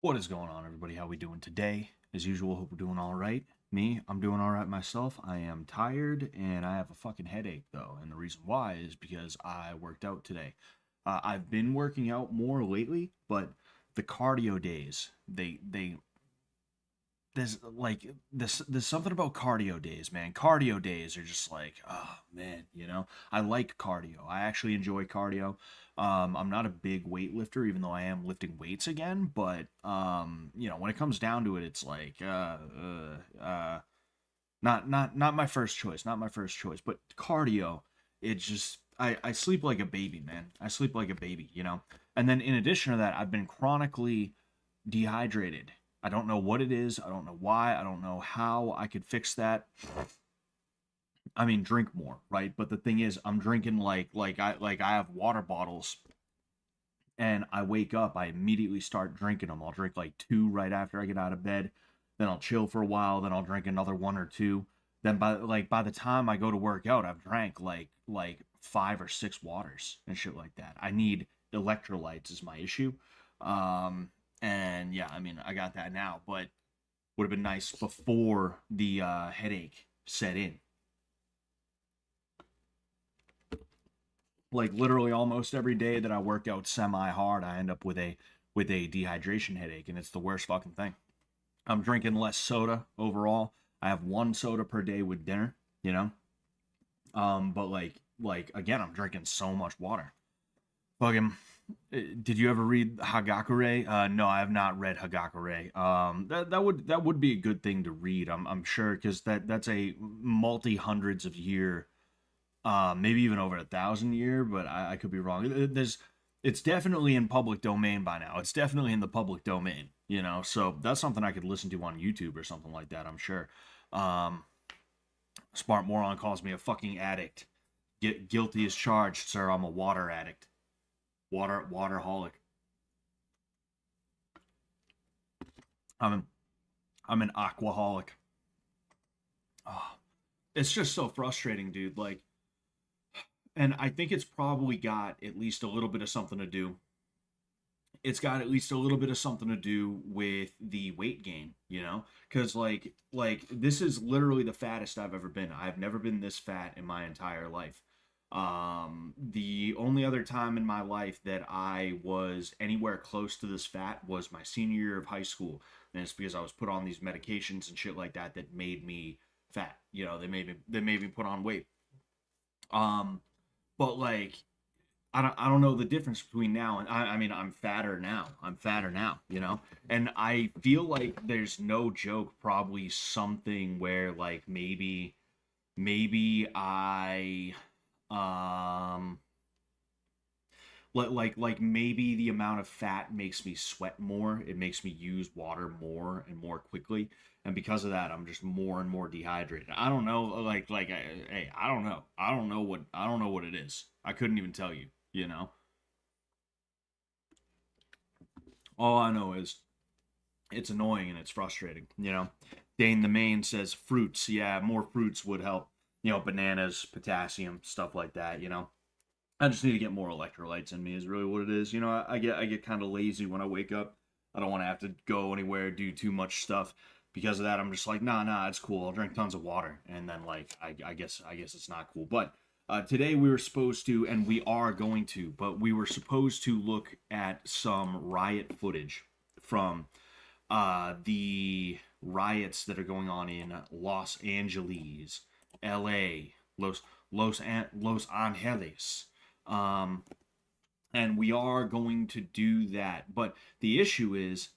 What is going on, everybody? How we doing today? As usual, hope we're doing all right. Me, I'm doing all right myself. I am tired and I have a fucking headache though, and the reason why is because I worked out today. I've been working out more lately, but the cardio days, they there's something about cardio days, man. Cardio days are just like, oh man, I like cardio. I actually enjoy cardio. I'm not a big weightlifter, even though I am lifting weights again. But when it comes down to it, it's like, not my first choice, not my first choice. But cardio, it's just I sleep like a baby, man. I sleep like a baby. And then in addition to that, I've been chronically dehydrated. I don't know what it is. I don't know why. I don't know how I could fix that. I mean, drink more, right? But the thing is, I'm drinking like I have water bottles, and I wake up, I immediately start drinking them. I'll drink like two right after I get out of bed. Then I'll chill for a while. Then I'll drink another one or two. Then by the time I go to work out, I've drank like five or six waters and shit like that. I need electrolytes is my issue. Um, and yeah, I mean, I got that now, but would have been nice before the headache set in. Like literally almost every day that I work out semi hard, I end up with a dehydration headache, and it's the worst fucking thing. I'm drinking less soda overall. I have one soda per day with dinner, you know. But like again, I'm drinking so much water. Fucking, did you ever read Hagakure? No, I have not read Hagakure. That would be a good thing to read. I'm sure because that's a multi hundreds of year, maybe even over 1,000 year, but I could be wrong. It's definitely in public domain by now. It's definitely in the public domain. So that's something I could listen to on YouTube or something like that. I'm sure. Um, Smart moron calls me a fucking addict. Get guilty as charged, sir. I'm a water addict. Waterholic. I'm an I'm an aquaholic. Oh, it's just so frustrating, dude. Like, and I think it's probably got at least a little bit of something to do. It's got at least a little bit of something to do with the weight gain. Because like this is literally the fattest I've ever been. I've never been this fat in my entire life. The only other time in my life that I was anywhere close to this fat was my senior year of high school, and it's because I was put on these medications and shit like that that made me fat. They made me put on weight. Um, but like I don't know the difference between now and I mean I'm fatter now. I'm fatter now. And I feel like there's no joke probably something where like maybe I um like maybe the amount of fat makes me sweat more. It makes me use water more and more quickly, and because of that, I'm just more and more dehydrated. I don't know, hey, I don't know. I don't know what it is. I couldn't even tell you. All I know is it's annoying and it's frustrating. Dane the Main says fruits. Yeah, more fruits would help. Bananas, potassium, stuff like that. I just need to get more electrolytes in me is really what it is. I get kind of lazy when I wake up. I don't want to have to go anywhere, do too much stuff. Because of that, I'm just like, nah, it's cool. I'll drink tons of water. And then like I guess it's not cool. But today we were supposed to, and we are going to, but we were supposed to look at some riot footage from the riots that are going on in Los Angeles, L.A., Los Angeles. Um, and we are going to do that. But the issue is,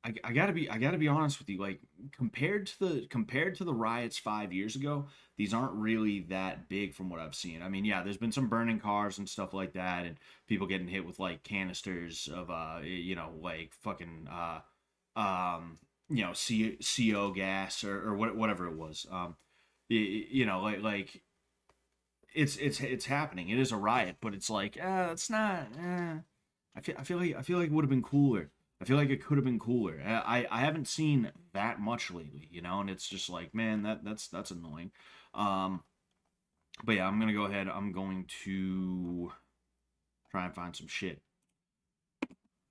I gotta be honest with you. Like compared to the riots 5 years ago, these aren't really that big from what I've seen. I mean, yeah, there's been some burning cars and stuff like that, and people getting hit with like canisters of like fucking CO gas or whatever it was. Like it's happening. It is a riot, but it's like it's not. I feel like it would have been cooler. I feel like it could have been cooler. I haven't seen that much lately, and it's just like, man, that's annoying. Um, but yeah, I'm gonna go ahead. I'm going to try and find some shit.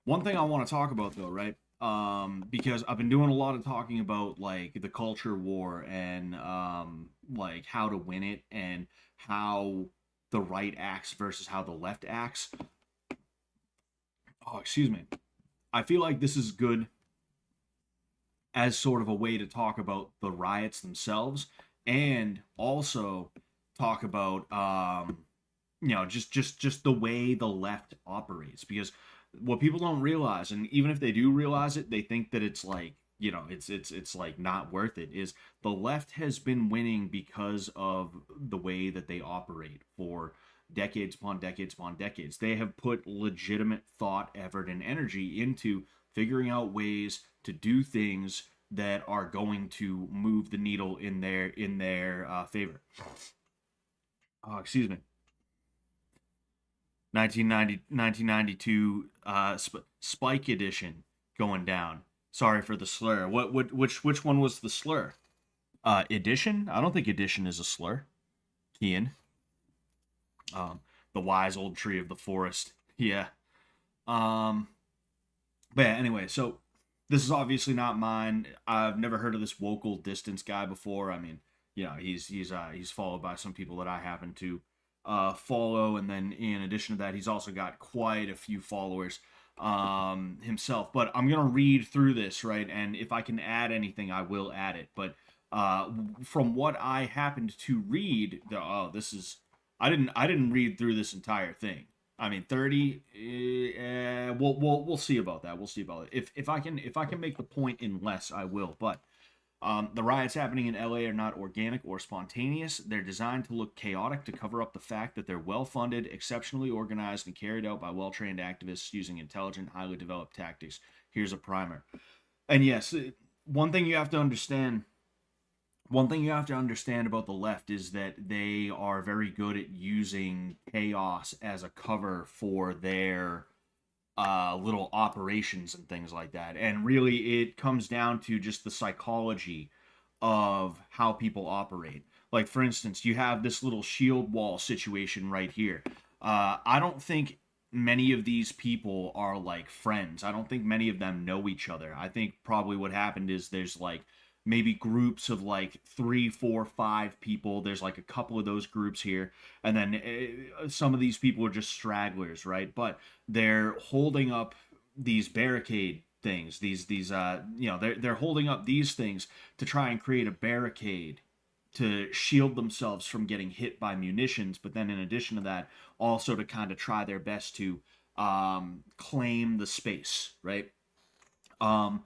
One thing I want to talk about though, right? Because I've been doing a lot of talking about like the culture war and like how to win it and how the right acts versus how the left acts. Oh, excuse me. I feel like this is good as sort of a way to talk about the riots themselves and also talk about just the way the left operates, because what people don't realize, and even if they do realize it, they think that it's like, it's like not worth it, is the left has been winning because of the way that they operate for decades upon decades upon decades. They have put legitimate thought, effort, and energy into figuring out ways to do things that are going to move the needle in their favor. Oh, excuse me. 1992 Spike Edition going down. Sorry for the slur. Which one was the slur? Edition? I don't think edition is a slur. Kian. The wise old tree of the forest. Yeah. Um but yeah, anyway, so this is obviously not mine. I've never heard of this vocal distance guy before. I mean, he's followed by some people that I happen to follow, and then in addition to that, he's also got quite a few followers himself. But I'm gonna read through this, right, and if I can add anything, I will add it. But from what I happened to read, this is I didn't read through this entire thing. I mean, 30. We'll see about that. We'll see about it. If I can make the point in less, I will. But the riots happening in LA are not organic or spontaneous. They're designed to look chaotic to cover up the fact that they're well funded, exceptionally organized, and carried out by well trained activists using intelligent, highly developed tactics. Here's a primer. And yes, one thing you have to understand. One thing you have to understand about the left is that they are very good at using chaos as a cover for their little operations and things like that. And really, it comes down to just the psychology of how people operate. Like, for instance, you have this little shield wall situation right here. I don't think many of these people are like friends. I don't think many of them know each other. I think probably what happened is there's like maybe groups of like three, four, five people. There's like a couple of those groups here, and then some of these people are just stragglers, right? But they're holding up these barricade things. They're holding up these things to try and create a barricade to shield themselves from getting hit by munitions. But then in addition to that, also to kind of try their best to claim the space, right? Um,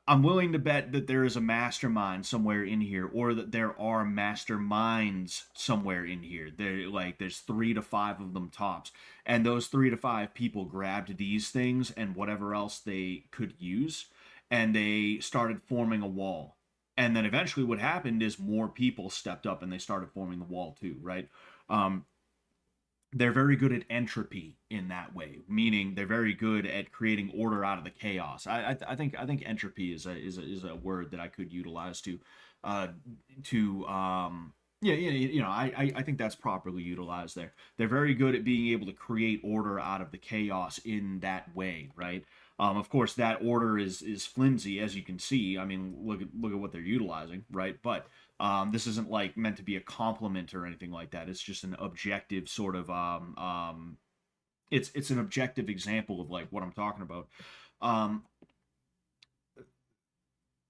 I'm willing to bet that there is a mastermind somewhere in here, or that there are masterminds somewhere in here. There's 3 to 5 of them tops, and those 3 to 5 people grabbed these things and whatever else they could use, and they started forming a wall. And then eventually, what happened is more people stepped up and they started forming the wall too, right? Um, they're very good at entropy in that way, meaning they're very good at creating order out of the chaos. I think entropy is a word that I could utilize uh to I think that's properly utilized there. They're very good at being able to create order out of the chaos in that way, right? Of course, that order is flimsy, as you can see. I mean, look at what they're utilizing, right? But this isn't like meant to be a compliment or anything like that. It's just an objective sort of it's an objective example of like what I'm talking about. Um,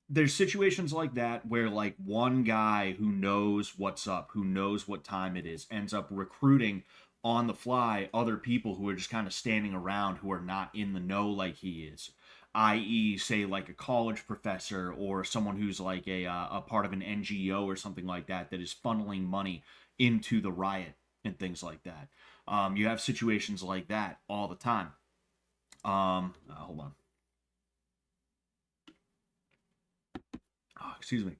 there's situations like that where like one guy who knows what's up, who knows what time it is, ends up recruiting on the fly other people who are just kind of standing around who are not in the know like he is, i.e., say like a college professor or someone who's like a part of an NGO or something like that that is funneling money into the riot and things like that. You have situations like that all the time. Hold on. Oh, excuse me.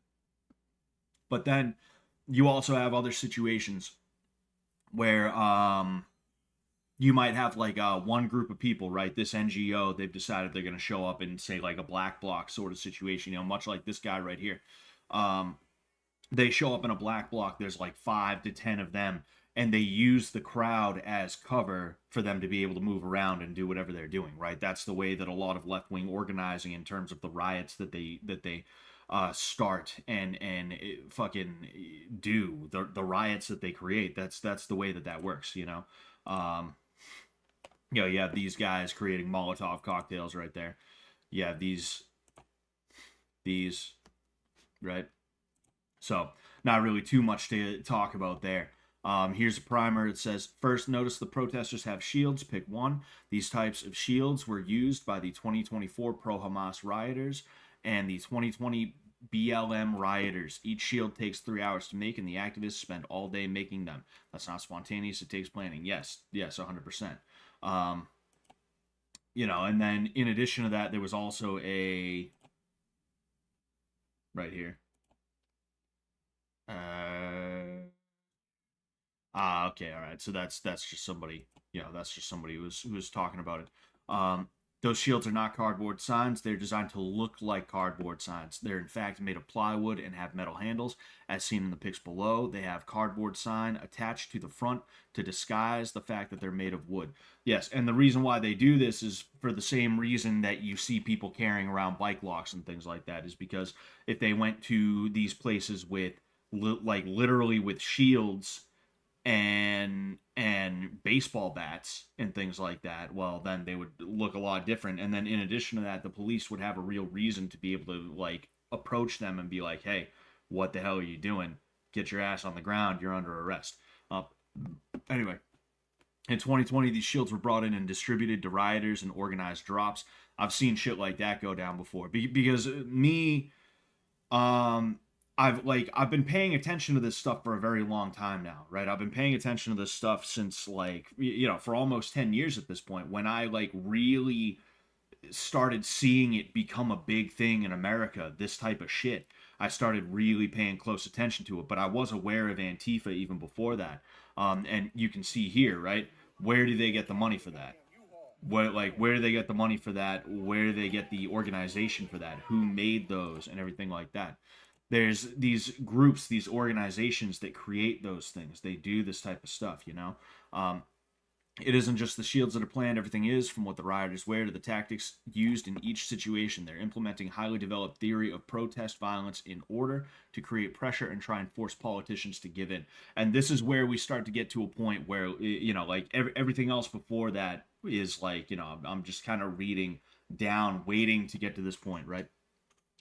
But then you also have other situations where you might have like one group of people, right? This NGO, they've decided they're going to show up in, say, like a black bloc sort of situation, much like this guy right here. They show up in a black bloc. There's like 5 to 10 of them, and they use the crowd as cover for them to be able to move around and do whatever they're doing, right? That's the way that a lot of left-wing organizing in terms of the riots that they start and fucking do the riots that they create. That's the way that works, you know. um you have these guys creating Molotov cocktails right there. Yeah, these right. So, not really too much to talk about there. Here's a primer. It says, first, notice the protesters have shields. Pick one. These types of shields were used by the 2024 pro-Hamas rioters and the 2020 BLM rioters. Each shield takes 3 hours to make, and the activists spend all day making them. That's not spontaneous. It takes planning. Yes, 100%. And then in addition to that, there was also a right here. Okay, all right. So that's just somebody. That's just somebody who was talking about it. Those shields are not cardboard signs. They're designed to look like cardboard signs. They're in fact made of plywood and have metal handles, as seen in the pics below. They have cardboard sign attached to the front to disguise the fact that they're made of wood. Yes, and the reason why they do this is for the same reason that you see people carrying around bike locks and things like that, is because if they went to these places with literally with shields and baseball bats and things like that, well, then they would look a lot different. And then in addition to that, the police would have a real reason to be able to approach them and be like, hey, what the hell are you doing? Get your ass on the ground, you're under arrest. Anyway, in 2020, these shields were brought in and distributed to rioters and organized drops. I've seen shit like that go down before because I've been paying attention to this stuff for a very long time now, right? I've been paying attention to this stuff since for almost 10 years at this point, when I really started seeing it become a big thing in America, this type of shit. I started really paying close attention to it, but I was aware of Antifa even before that. And you can see here, right? Where do they get the money for that? Where do they get the money for that? Where do they get the organization for that? Who made those and everything like that? There's these groups, these organizations that create those things. They do this type of stuff, It isn't just the shields that are planned. Everything is, from what the rioters wear to the tactics used in each situation. They're implementing highly developed theory of protest violence in order to create pressure and try and force politicians to give in. And this is where we start to get to a point where, everything else before that is I'm just kind of reading down, waiting to get to this point, right?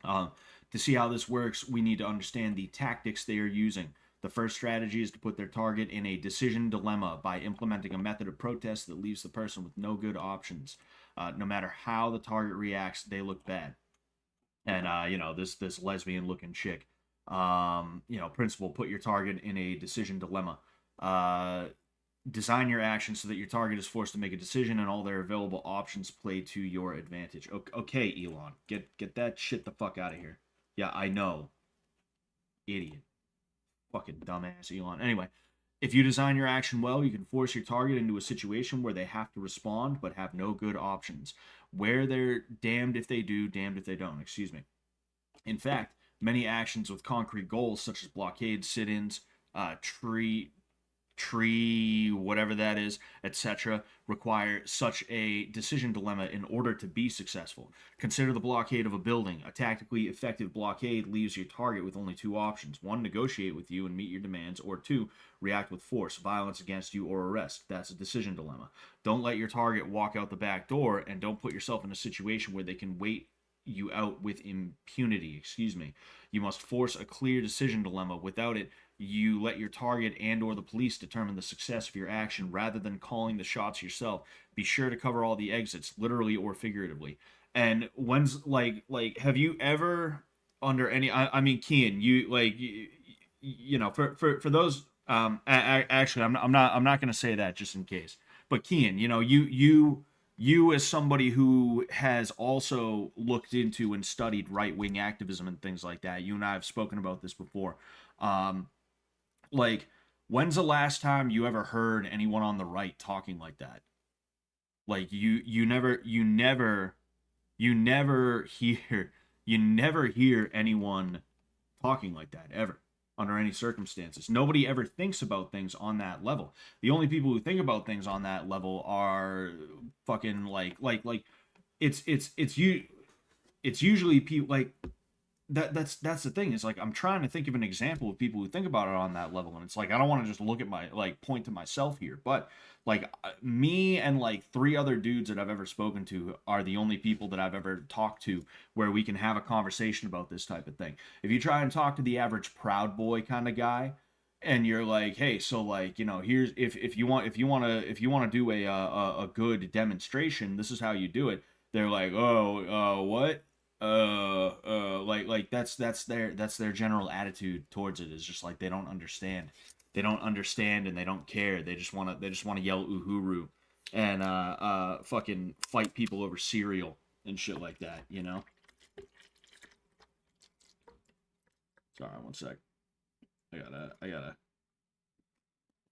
To see how this works, we need to understand the tactics they are using. The first strategy is to put their target in a decision dilemma by implementing a method of protest that leaves the person with no good options. No matter how the target reacts, they look bad. And this lesbian looking chick, principle: put your target in a decision dilemma. Design your actions so that your target is forced to make a decision and all their available options play to your advantage. Okay, Elon, get that shit the fuck out of here. Yeah, I know. Idiot. Fucking dumbass Elon. Anyway, if you design your action well, you can force your target into a situation where they have to respond but have no good options. Where they're damned if they do, damned if they don't. Excuse me. In fact, many actions with concrete goals, such as blockades, sit-ins, tree, whatever that is, etc., require such a decision dilemma in order to be successful. Consider the blockade of a building. A tactically effective blockade leaves your target with only two options: one, negotiate with you and meet your demands, or two, react with force, violence against you, or arrest. That's a decision dilemma. Don't let your target walk out the back door, and don't put yourself in a situation where they can wait you out with impunity. Excuse me. You must force a clear decision dilemma. Without it, you let your target and or the police determine the success of your action rather than calling the shots yourself. Be sure to cover all the exits, literally or figuratively. And when's have you ever, under any, I mean, Kian, for those, actually, I'm not going to say that just in case, but Kian, you as somebody who has also looked into and studied right-wing activism and things like that, you and I have spoken about this before. When's the last time you ever heard anyone on the right talking like that? You never hear anyone talking like that ever. under any circumstances. Nobody ever thinks about things on that level. The only people who think about things on that level are fucking like it's you it's usually people like that's the thing. Is like I'm trying to think of an example of people who think about it on that level, and it's like I don't want to just look at my like point to myself here, but like me and like three other dudes that I've ever spoken to are the only people that I've ever talked to where we can have a conversation about this type of thing. If you try and talk to the average Proud Boy kind of guy, and you're like, hey, so like here's if you want to do a good demonstration, this is how you do it. They're like, oh, what? Like that's their general attitude towards it is just like they don't understand and they don't care. They just want to yell uhuru and fucking fight people over cereal and shit like that. Sorry, one sec. I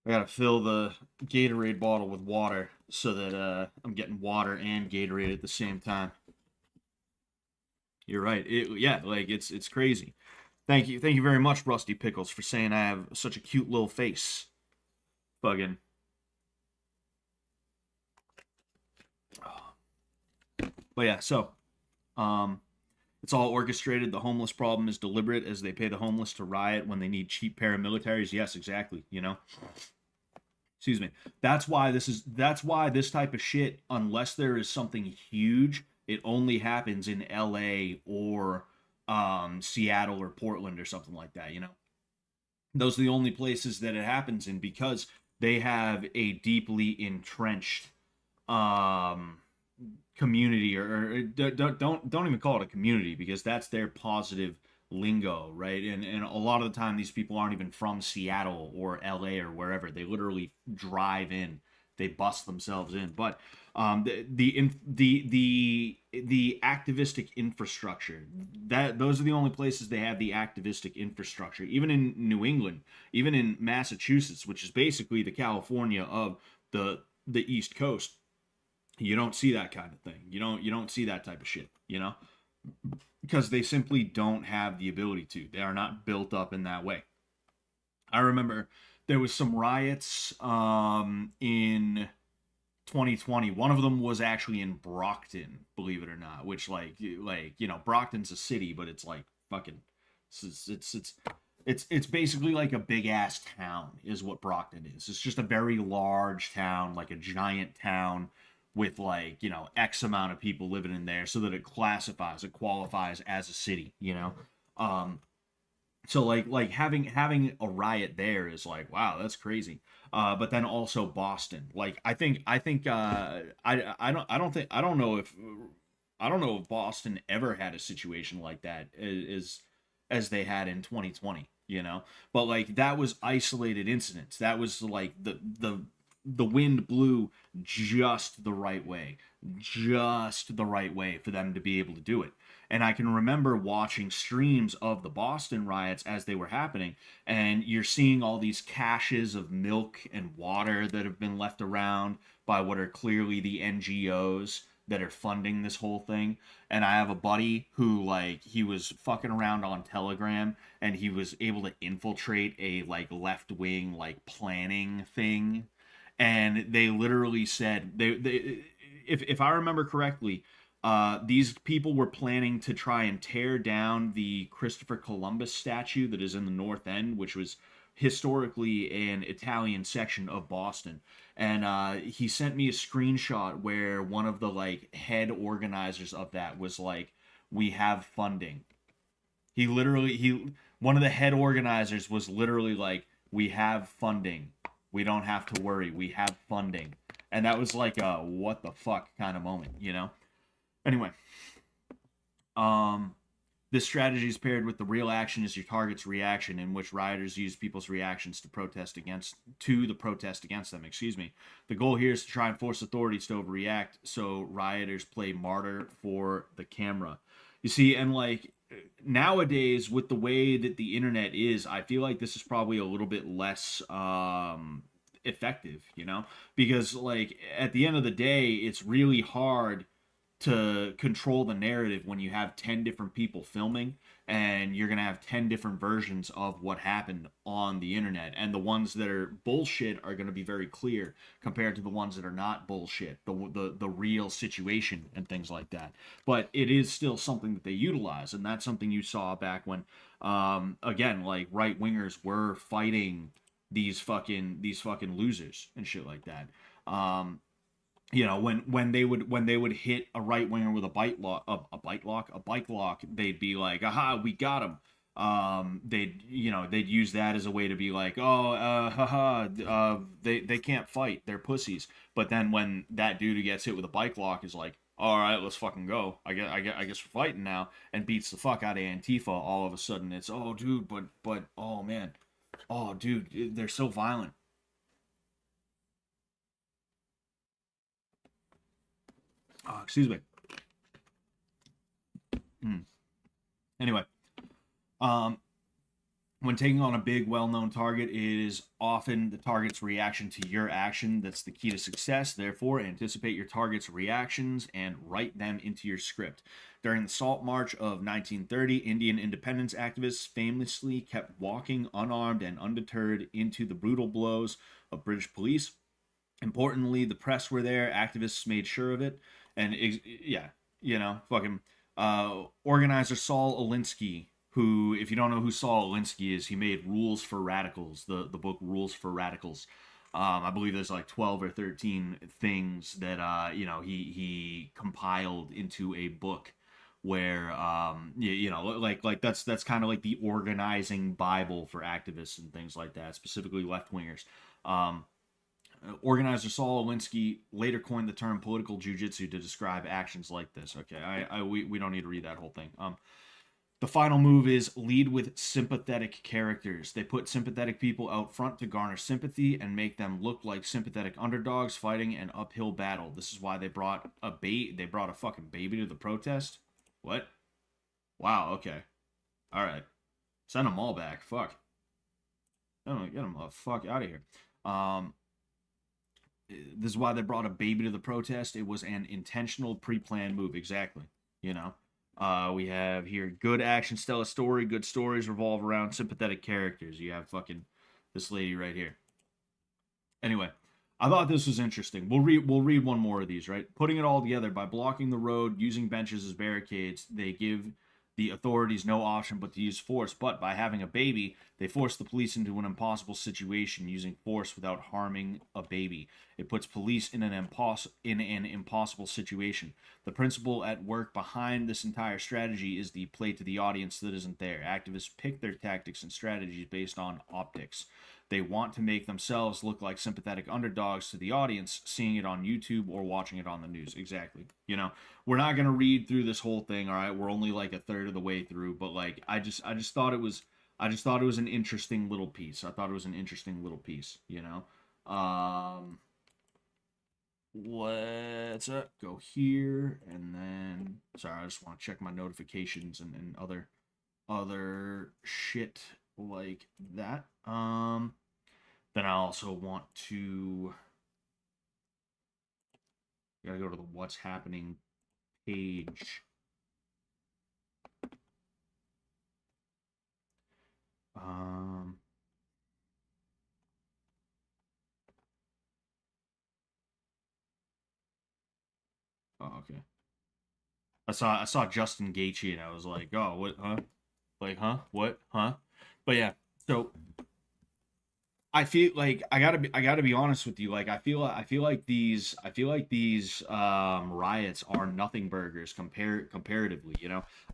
gotta fill the Gatorade bottle with water so that I'm getting water and Gatorade at the same time. You're right. Yeah, like it's crazy. Thank you very much, Rusty Pickles, for saying I have such a cute little face. Fucking. But yeah, so um, it's all orchestrated. The homeless problem is deliberate, as they pay the homeless to riot when they need cheap paramilitaries. Yes, exactly. Excuse me. That's why this type of shit, unless there is something huge, it only happens in LA or Seattle or Portland or something like that. Those are the only places that it happens in because they have a deeply entrenched um community, or don't even call it a community, because that's their positive lingo, right? And a lot of the time these people aren't even from Seattle or LA or wherever. They literally drive in, they bust themselves in. But the activistic infrastructure, that those are the only places they have the activistic infrastructure. Even in New England, even in Massachusetts, which is basically the California of the East Coast, you don't see that kind of thing. You don't see that type of shit. Because they simply don't have the ability to. They are not built up in that way. I remember there was some riots in 2020. One of them was actually in Brockton, believe it or not, which Brockton's a city, but it's like fucking it's basically like a big ass town is what Brockton is. It's just a very large town, like a giant town with X amount of people living in there, so that it qualifies as a city. Um so having a riot there is like, wow, that's crazy. But then also Boston. Like I think I don't know if Boston ever had a situation like that as they had in 2020. But like that was isolated incidents. That was like the wind blew just the right way for them to be able to do it. And I can remember watching streams of the Boston riots as they were happening, and you're seeing all these caches of milk and water that have been left around by what are clearly the NGOs that are funding this whole thing. And I have a buddy who, like, he was fucking around on Telegram, and he was able to infiltrate a left wing planning thing, and they literally said they if I remember correctly, these people were planning to try and tear down the Christopher Columbus statue that is in the North End, which was historically an Italian section of Boston. And he sent me a screenshot where one of the head organizers of that was like, "We have funding." He one of the head organizers was literally like, "We have funding. We don't have to worry. We have funding." And that was like a what the fuck kind of moment. Anyway, this strategy is paired with the real action is your target's reaction, in which rioters use people's reactions to the protest against them. Excuse me. The goal here is to try and force authorities to overreact, so rioters play martyr for the camera. You see, and nowadays with the way that the internet is, I feel like this is probably a little bit less effective, because at the end of the day, it's really hard to control the narrative when you have 10 different people filming, and you're going to have 10 different versions of what happened on the internet, and the ones that are bullshit are going to be very clear compared to the ones that are not bullshit, the real situation and things like that. But it is still something that they utilize, and that's something you saw back when again, like, right wingers were fighting these fucking losers and shit like that. You know, when they would hit a right winger with a bike lock, they'd be like, aha, we got him. They'd use that as a way to be like, oh, haha, they can't fight, they're pussies. But then when that dude who gets hit with a bike lock is like, all right, let's fucking go, I guess we're fighting now, and beats the fuck out of Antifa, all of a sudden it's, oh dude, but oh man, oh dude, they're so violent. Oh, excuse me. Hmm. Anyway, um, when taking on a big, well-known target, it is often the target's reaction to your action that's the key to success. Therefore, anticipate your target's reactions and write them into your script. During the Salt March of 1930, Indian independence activists famously kept walking unarmed and undeterred into the brutal blows of British police. Importantly, the press were there. Activists made sure of it, and yeah, fucking organizer Saul Alinsky, who, if you don't know who Saul Alinsky is, he made Rules for Radicals, the book Rules for Radicals. I believe there's like 12 or 13 things that he compiled into a book where like that's kind of like the organizing Bible for activists and things like that, specifically left wingers. Organizer Saul Alinsky later coined the term political jujitsu to describe actions like this. Okay, we don't need to read that whole thing. The final move is lead with sympathetic characters. They put sympathetic people out front to garner sympathy and make them look like sympathetic underdogs fighting an uphill battle. This is why they brought a fucking baby to the protest. What? Wow. Okay. All right. Send them all back. Fuck. Get them the fuck out of here. This is why they brought a baby to the protest. It was an intentional, pre-planned move. Exactly. You know. We have here good actions tell a story. Good stories revolve around sympathetic characters. You have fucking this lady right here. Anyway, I thought this was interesting. We'll read one more of these, right? Putting it all together by blocking the road, using benches as barricades, they give the authorities no option but to use force. But by having a baby, they force the police into an impossible situation, using force without harming a baby. It puts police in an impossible situation. The principle at work behind this entire strategy is the play to the audience that isn't there. Activists pick their tactics and strategies based on optics. They want to make themselves look like sympathetic underdogs to the audience, seeing it on YouTube or watching it on the news. Exactly. We're not gonna read through this whole thing. All right, we're only like a third of the way through, but like I just thought it was an interesting little piece. I thought it was an interesting little piece. Let's go here, and then sorry, I just want to check my notifications and other shit like that. Then I also want to gotta go to the what's happening page. Um, oh, okay. I saw Justin Gaethje and I was like, oh, what, huh? Like, huh? What, huh? But yeah, so I feel like I gotta be honest with you. Like I feel like these riots are nothing burgers comparatively.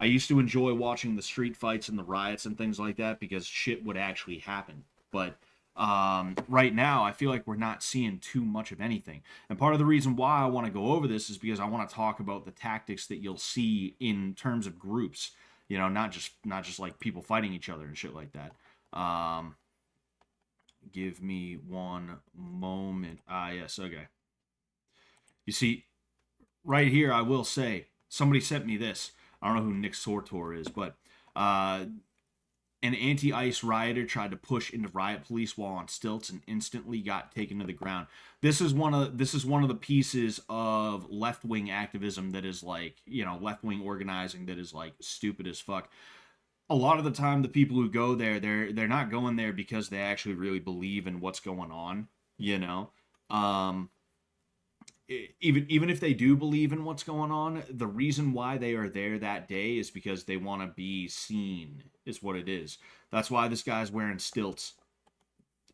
I used to enjoy watching the street fights and the riots and things like that because shit would actually happen. But right now, I feel like we're not seeing too much of anything. And part of the reason why I want to go over this is because I want to talk about the tactics that you'll see in terms of groups. Not just like people fighting each other and shit like that. Give me one moment. Ah, yes, okay. You see, right here, I will say, somebody sent me this. I don't know who Nick Sortor is, but An anti-ICE rioter tried to push into riot police while on stilts and instantly got taken to the ground. This is one of the pieces of left-wing activism that is like, left-wing organizing that is like stupid as fuck. A lot of the time the people who go there, they're not going there because they actually really believe in what's going on, you know. Um even if they do believe in what's going on, the reason why they are there that day is because they want to be seen, is what it is. That's why this guy's wearing stilts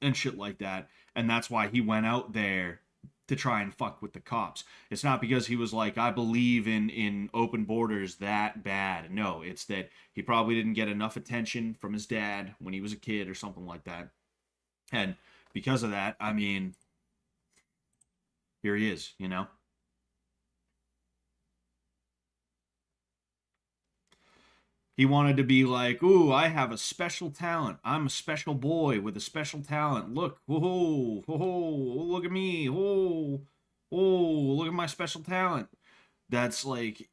and shit like that, and that's why he went out there to try and fuck with the cops. It's not because he was like, I believe in open borders that bad. No, it's that he probably didn't get enough attention from his dad when he was a kid or something like that, and because of that, I mean, here he is, you know. He wanted to be like, ooh, I have a special talent. I'm a special boy with a special talent. Look, whoa, whoa, look at me. Whoa, whoa, look at my special talent. That's like,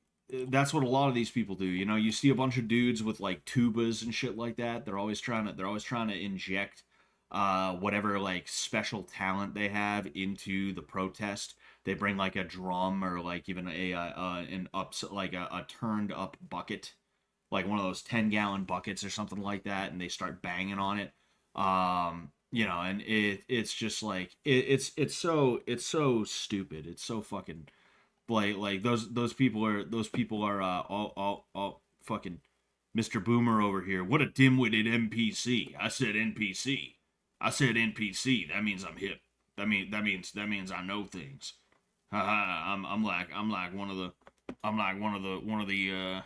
that's what a lot of these people do. You know, you see a bunch of dudes with like tubas and shit like that. They're always trying to inject whatever like special talent they have into the protest. They bring like a drum or like even a turned up bucket, like one of those 10-gallon buckets or something like that, and they start banging on it. And it's just like it's so stupid. It's so fucking like those people are all fucking Mr. Boomer over here. What a dimwitted NPC. I said NPC. I said NPC. That means I'm hip. That means I know things. Haha. I'm like one of the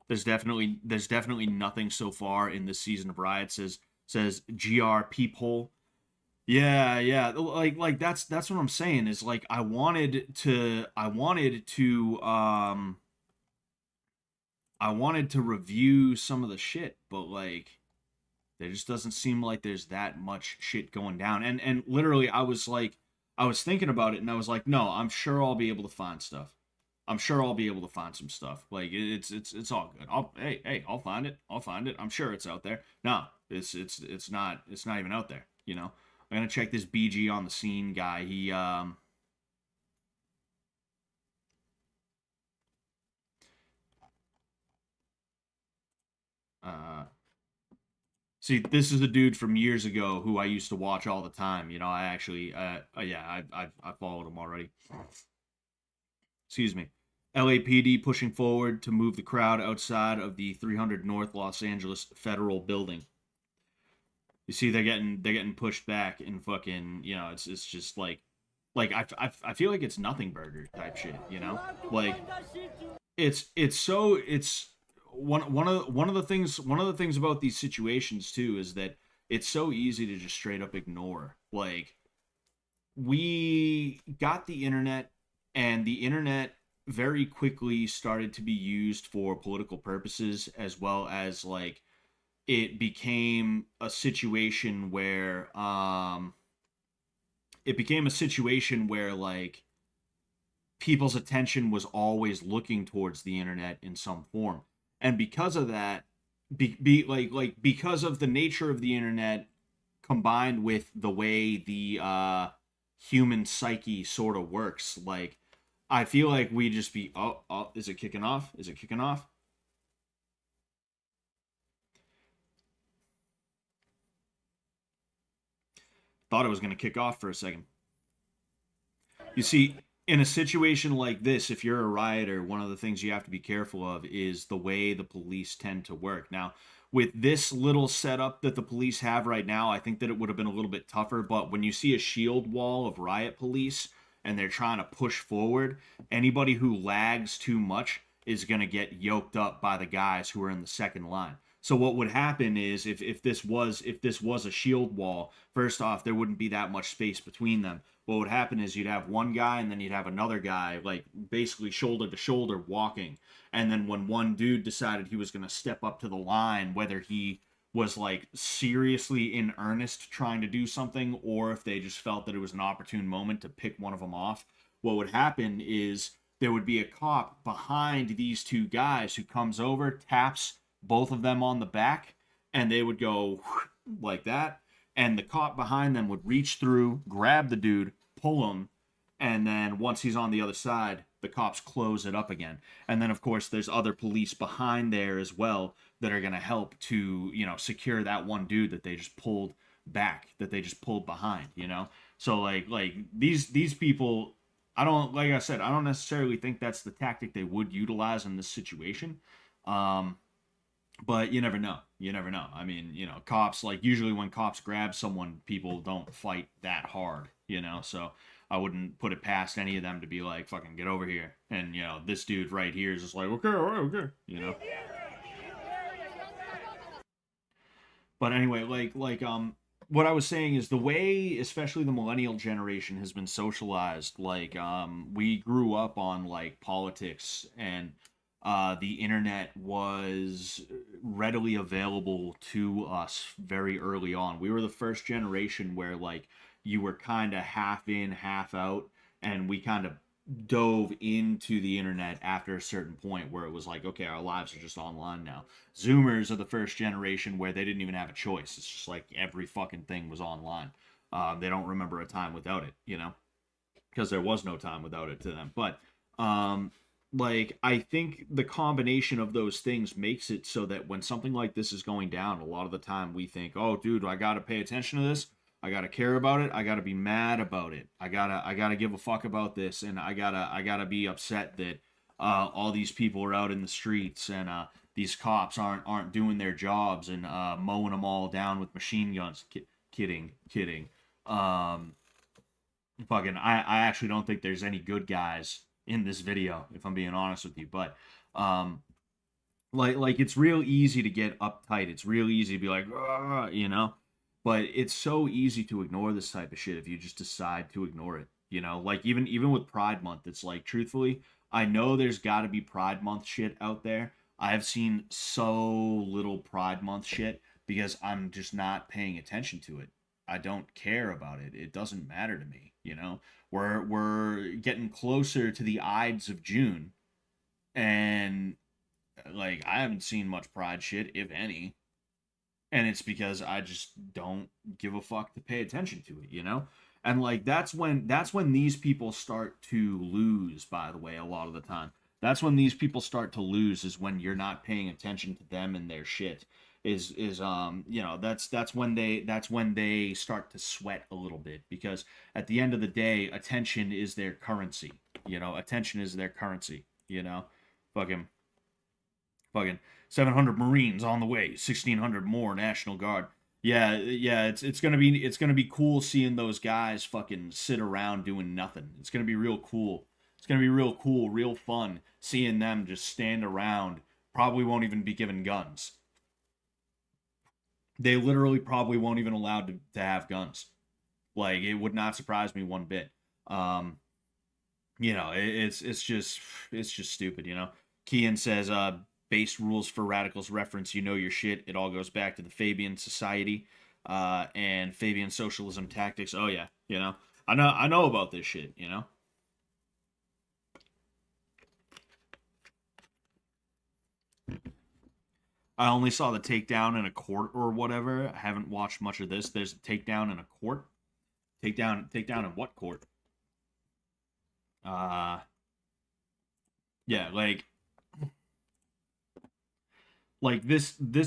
there's definitely nothing so far in this season of Riot, says GR Peephole. Yeah, yeah. Like that's what I'm saying is like I wanted to review some of the shit, but like there just doesn't seem like there's that much shit going down. And literally I was thinking about it and I was like, no, I'm sure I'll be able to find stuff. I'm sure I'll be able to find some stuff. Like it's all good. I'll find it. I'll find it. I'm sure it's out there. No, it's not even out there, you know. I'm gonna check this BG on the scene guy. He uh see, this is a dude from years ago who I used to watch all the time. You know, I actually yeah, I followed him already. Excuse me. LAPD pushing forward to move the crowd outside of the 300 North Los Angeles Federal Building. You see, they're getting pushed back and fucking, it's just like I feel like it's nothing burger type shit, you know? Like it's one of the things about these situations too is that it's so easy to just straight up ignore. Like we got the internet, and the internet very quickly started to be used for political purposes, as well as like it became a situation where like people's attention was always looking towards the internet in some form. And because of that, because of the nature of the internet combined with the way the human psyche sort of works, like I feel like we just be, oh, is it kicking off? Is it kicking off? Thought it was going to kick off for a second. You see, in a situation like this, if you're a rioter, one of the things you have to be careful of is the way the police tend to work. Now, with this little setup that the police have right now, I think that it would have been a little bit tougher. But when you see a shield wall of riot police and they're trying to push forward, anybody who lags too much is going to get yoked up by the guys who are in the second line. So what would happen is if this was a shield wall, first off, there wouldn't be that much space between them. What would happen is you'd have one guy and then you'd have another guy, like basically shoulder to shoulder walking. And then when one dude decided he was going to step up to the line, whether he was like seriously in earnest trying to do something or if they just felt that it was an opportune moment to pick one of them off, what would happen is there would be a cop behind these two guys who comes over, taps both of them on the back, and they would go like that. And the cop behind them would reach through, grab the dude, pull him, and then once he's on the other side, the cops close it up again. And then, of course, there's other police behind there as well that are going to help to, secure that one dude that they just pulled back, that they just pulled behind, So like these people, I don't, like I said, I don't necessarily think that's the tactic they would utilize in this situation. But you never know. You never know. I mean, cops, like, usually when cops grab someone, people don't fight that hard, So I wouldn't put it past any of them to be like, fucking get over here. And, this dude right here is just like, okay, all right, okay. But anyway, what I was saying is the way, especially the millennial generation, has been socialized. We grew up on like politics, and the internet was readily available to us very early on. We were the first generation where like you were kind of half in, half out, and we kind of dove into the internet after a certain point where it was like, okay, our lives are just online now. Zoomers are the first generation where they didn't even have a choice. It's just like every fucking thing was online. They don't remember a time without it, because there was no time without it to them. But I think the combination of those things makes it so that when something like this is going down, a lot of the time we think, oh, dude, I gotta pay attention to this. I gotta care about it. I gotta be mad about it. I gotta give a fuck about this, and I gotta be upset that all these people are out in the streets, and these cops aren't doing their jobs, and mowing them all down with machine guns. Kidding. I actually don't think there's any good guys in this video, if I'm being honest with you. But it's real easy to get uptight. It's real easy to be like, But it's so easy to ignore this type of shit if you just decide to ignore it. Like even with Pride Month, it's like, truthfully, I know there's got to be Pride Month shit out there. I've seen so little Pride Month shit because I'm just not paying attention to it. I don't care about it. It doesn't matter to me. We're getting closer to the Ides of June, and like I haven't seen much Pride shit, if any. And it's because I just don't give a fuck to pay attention to it. And like that's when these people start to lose, by the way, a lot of the time. That's when these people start to lose, is when you're not paying attention to them and their shit. That's when they start to sweat a little bit, because at the end of the day, attention is their currency. Attention is their currency, fucking fucking 700 Marines on the way, 1,600 more National Guard. Yeah, it's gonna be cool seeing those guys fucking sit around doing nothing. It's gonna be real cool. It's gonna be real cool, real fun seeing them just stand around. Probably won't even be given guns. They literally probably won't even allowed to have guns. Like, it would not surprise me one bit. Um, it's just stupid. Kian says, base rules for radicals reference, your shit. It all goes back to the Fabian Society, and Fabian socialism tactics. Oh yeah, I know about this shit. I only saw the takedown in a court or whatever. I haven't watched much of this. There's a takedown in a court. Takedown in what court? Uh, yeah, like this is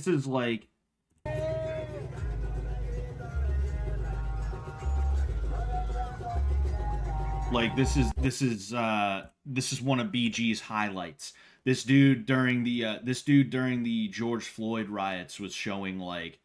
this is one of BG's highlights. This dude during the George Floyd riots was showing like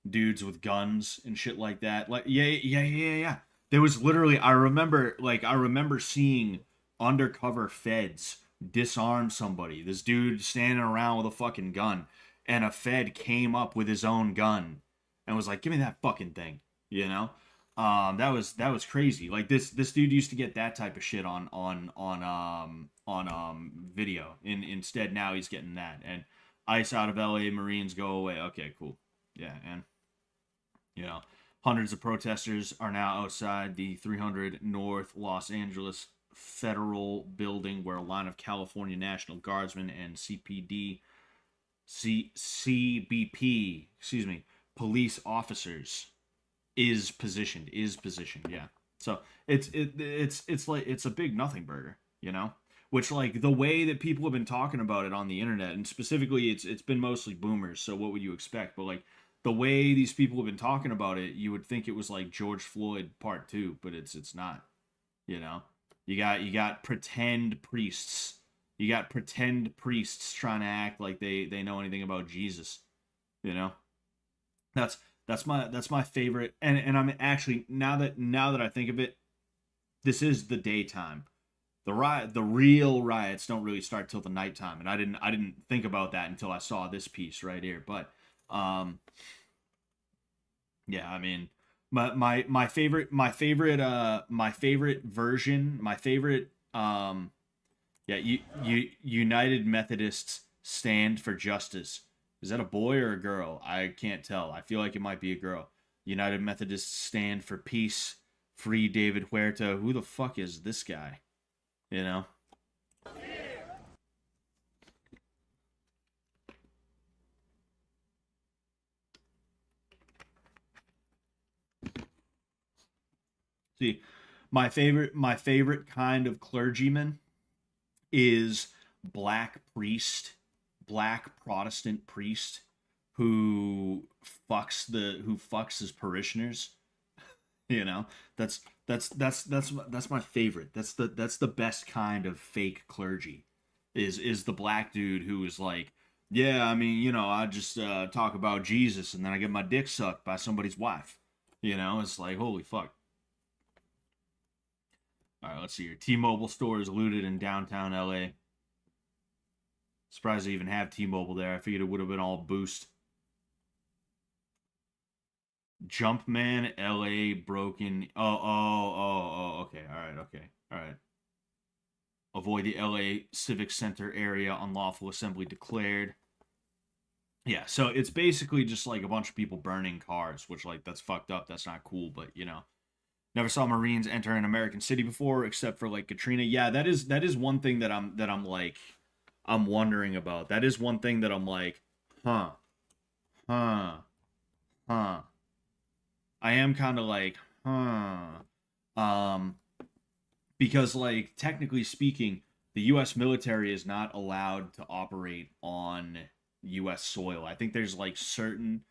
dudes with guns and shit like that. Like, yeah. There was literally, I remember seeing undercover feds disarm somebody. This dude standing around with a fucking gun, and a fed came up with his own gun and was like, "Give me that fucking thing," you know. That was crazy. Like, this dude used to get that type of shit on video. Instead, now he's getting that. And ICE out of LA, Marines go away. Okay, cool. Yeah, and you know, hundreds of protesters are now outside the 300 North Los Angeles federal building where a line of California National Guardsmen and CBP, excuse me, police officers is positioned. Yeah. So it's like it's a big nothing burger, you know? Which, like, the way that people have been talking about it on the internet, and specifically it's been mostly boomers, so what would you expect? But like the way these people have been talking about it, you would think it was like George Floyd Part 2, but it's not. You know? You got pretend priests. You got pretend priests trying to act like they know anything about Jesus. You know? That's my favorite, and I'm actually, now that I think of it, this is the daytime. The real riots don't really start till the nighttime, and I didn't think about that until I saw this piece right here. But yeah, I mean, my favorite version, United Methodists Stand for Justice. Is that a boy or a girl? I can't tell. I feel like it might be a girl. United Methodists Stand for Peace. Free David Huerta. Who the fuck is this guy? You know? See, my favorite kind of clergyman is black Protestant priest who fucks his parishioners. You know, that's my favorite. That's the best kind of fake clergy. Is the black dude who is like, yeah, I mean, you know, I just talk about Jesus and then I get my dick sucked by somebody's wife. You know, it's like, holy fuck. All right, let's see here. T-Mobile store is looted in downtown LA. Surprised they even have T-Mobile there. I figured it would have been all Boost. Jumpman LA broken. Okay. All right. Avoid the LA Civic Center area. Unlawful assembly declared. Yeah, so it's basically just like a bunch of people burning cars, which, like, that's fucked up. That's not cool, but you know. Never saw Marines enter an American city before, except for like Katrina. Yeah, that is one thing that I'm like, I'm wondering about. That is one thing that I'm like, huh. I am kind of like, because, like, technically speaking, the U.S. military is not allowed to operate on U.S. soil. I think there's like certain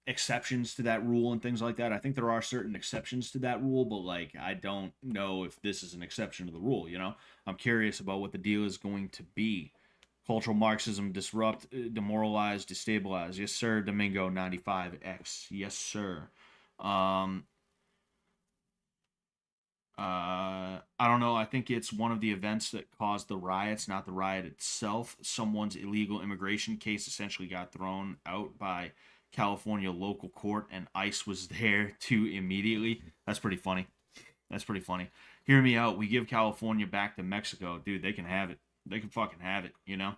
exceptions to that rule and things like that. I think there are certain exceptions to that rule, but like I don't know if this is an exception to the rule, you know? I'm curious about what the deal is going to be. Cultural Marxism disrupt, demoralize, destabilize. Yes, sir. Domingo 95X. Yes, sir. I don't know. I think it's one of the events that caused the riots, not the riot itself. Someone's illegal immigration case essentially got thrown out by California local court, and ICE was there too immediately. That's pretty funny. Hear me out. We give California back to Mexico. Dude, they can have it. They can fucking have it, you know?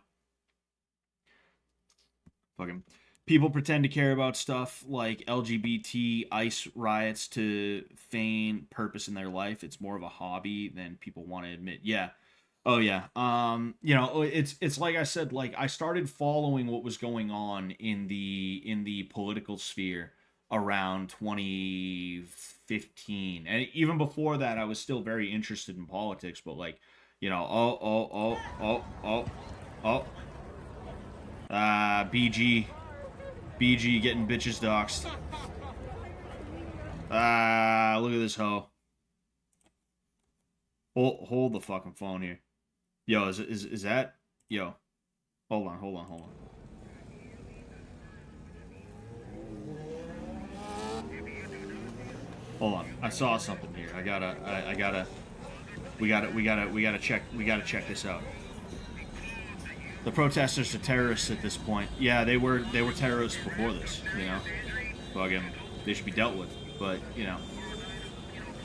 Fucking people pretend to care about stuff like LGBT ICE riots to feign purpose in their life. It's more of a hobby than people want to admit. Yeah. Oh yeah. You know, it's like I said, like I started following what was going on in the political sphere around 2015. And even before that I was still very interested in politics, but like, you know, BG getting bitches doxxed. Look at this hoe. Hold the fucking phone here. Yo, is that? Yo, hold on. Hold on. I saw something here. We gotta check this out. The protesters are terrorists at this point. Yeah, they were terrorists before this, you know. Fucking, they should be dealt with. But, you know,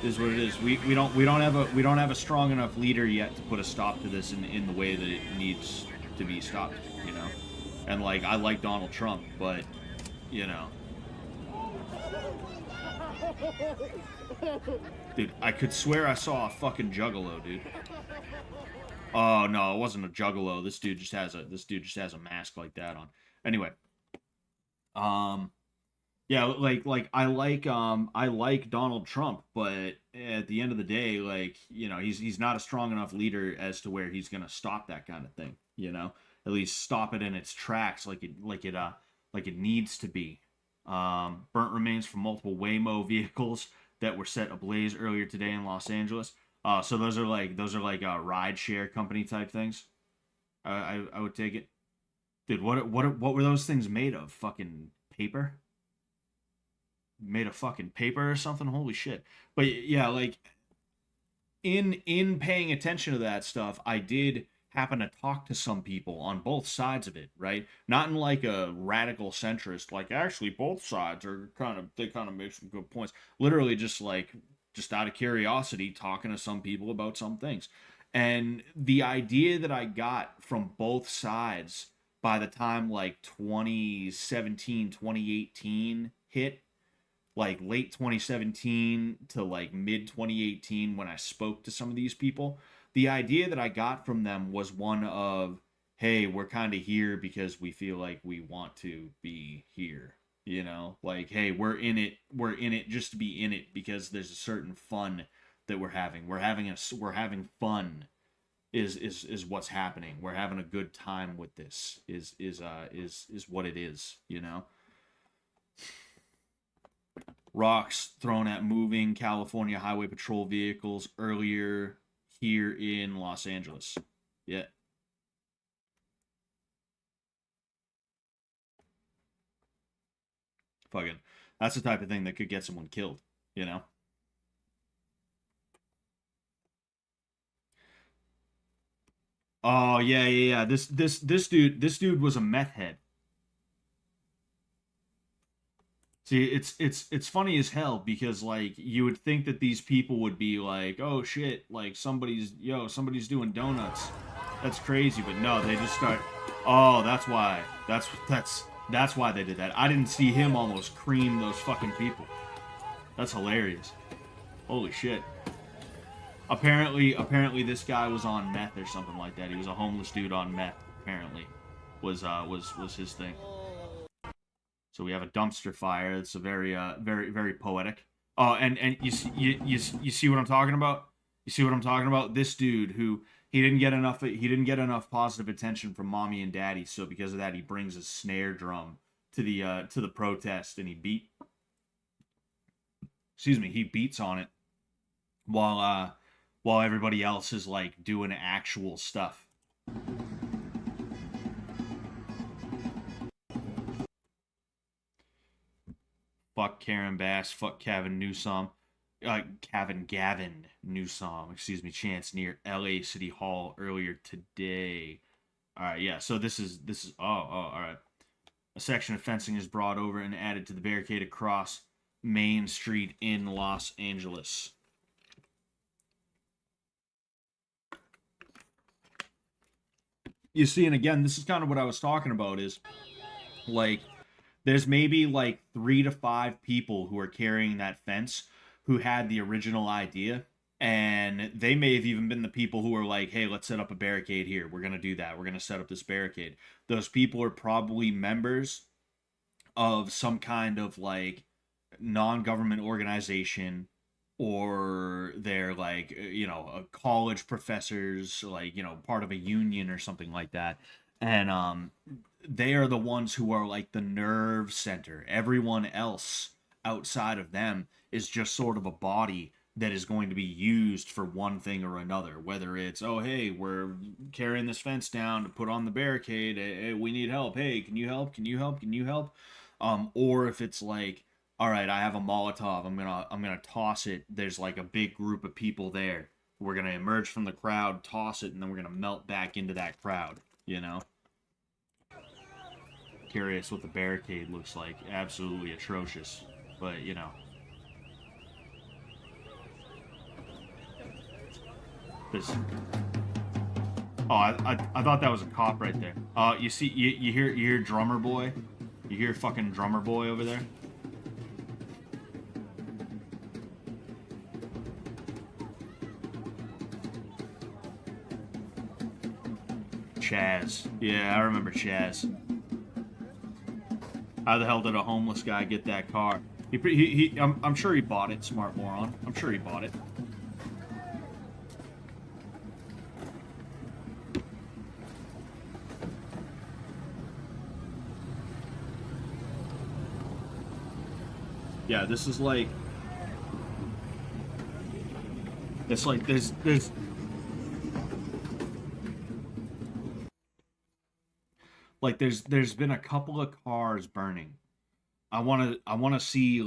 it is what it is. We don't have a strong enough leader yet to put a stop to this in the way that it needs to be stopped, you know. And like I like Donald Trump, but you know. Dude, I could swear I saw a fucking juggalo, dude. Oh no, it wasn't a juggalo. This dude just has a mask like that on. Anyway, um, yeah, I like Donald Trump, but at the end of the day, like, you know, he's not a strong enough leader as to where he's gonna stop that kind of thing. You know, at least stop it in its tracks, like it needs to be. Burnt remains from multiple Waymo vehicles that were set ablaze earlier today in Los Angeles. So those are like ride share company type things. I would take it, dude. What were those things made of? Fucking paper? Made of fucking paper or something? Holy shit! But yeah, like in paying attention to that stuff, I did happen to talk to some people on both sides of it, right? Not in like a radical centrist, like actually both sides are kind of make some good points. Literally just out of curiosity, talking to some people about some things. And the idea that I got from both sides by the time like 2017, 2018 hit, like late 2017 to like mid 2018 when I spoke to some of these people, the idea that I got from them was one of, hey, we're kind of here because we feel like we want to be here. You know, like, hey, we're in it just to be in it because there's a certain fun that we're having. We're having fun is what's happening. We're having a good time with this is what it is, you know. Rocks thrown at moving California Highway Patrol vehicles earlier here in Los Angeles. Yeah. Fucking, that's the type of thing that could get someone killed, you know? Oh, yeah, yeah, yeah. This dude was a meth head. See, it's funny as hell because like you would think that these people would be like, "Oh shit, like somebody's doing donuts." That's crazy, but no, they just start, "Oh, that's why. That's why they did that." I didn't see him almost cream those fucking people. That's hilarious. Holy shit. Apparently this guy was on meth or something like that. He was a homeless dude on meth, apparently. Was his thing. So we have a dumpster fire. It's a very poetic. Oh, and you see what I'm talking about? You see what I'm talking about? This dude who he didn't get enough positive attention from mommy and daddy, so because of that he brings a snare drum to the protest and he beats on it while everybody else is like doing actual stuff. Fuck Karen Bass. Fuck Gavin Newsom. Gavin Newsom. Excuse me. Chance near L.A. City Hall earlier today. All right. Yeah. So this is. Oh. All right. A section of fencing is brought over and added to the barricade across Main Street in Los Angeles. You see, and again, this is kind of what I was talking about. Is like there's maybe like 3 to 5 people who are carrying that fence who had the original idea. And they may have even been the people who were like, hey, let's set up a barricade here. We're going to do that. We're going to set up this barricade. Those people are probably members of some kind of like non government organization, or they're like, college professors, like, part of a union or something like that. And they are the ones who are like the nerve center. Everyone else outside of them is just sort of a body that is going to be used for one thing or another. Whether it's, oh, hey, we're carrying this fence down to put on the barricade. Hey, we need help. Hey, can you help? Can you help? Can you help? Or if it's like, all right, I have a Molotov. I'm gonna toss it. There's like a big group of people there. We're gonna emerge from the crowd, toss it, and then we're gonna melt back into that crowd. You know. Curious what the barricade looks like. Absolutely atrocious, but this. Oh, I thought that was a cop right there. You see, you hear drummer boy, you hear fucking drummer boy over there. Chaz. Yeah, I remember Chaz. How the hell did a homeless guy get that car? I'm sure he bought it, smart moron. I'm sure he bought it. Yeah, this is like... It's like there's like there's been a couple of cars burning. I want to see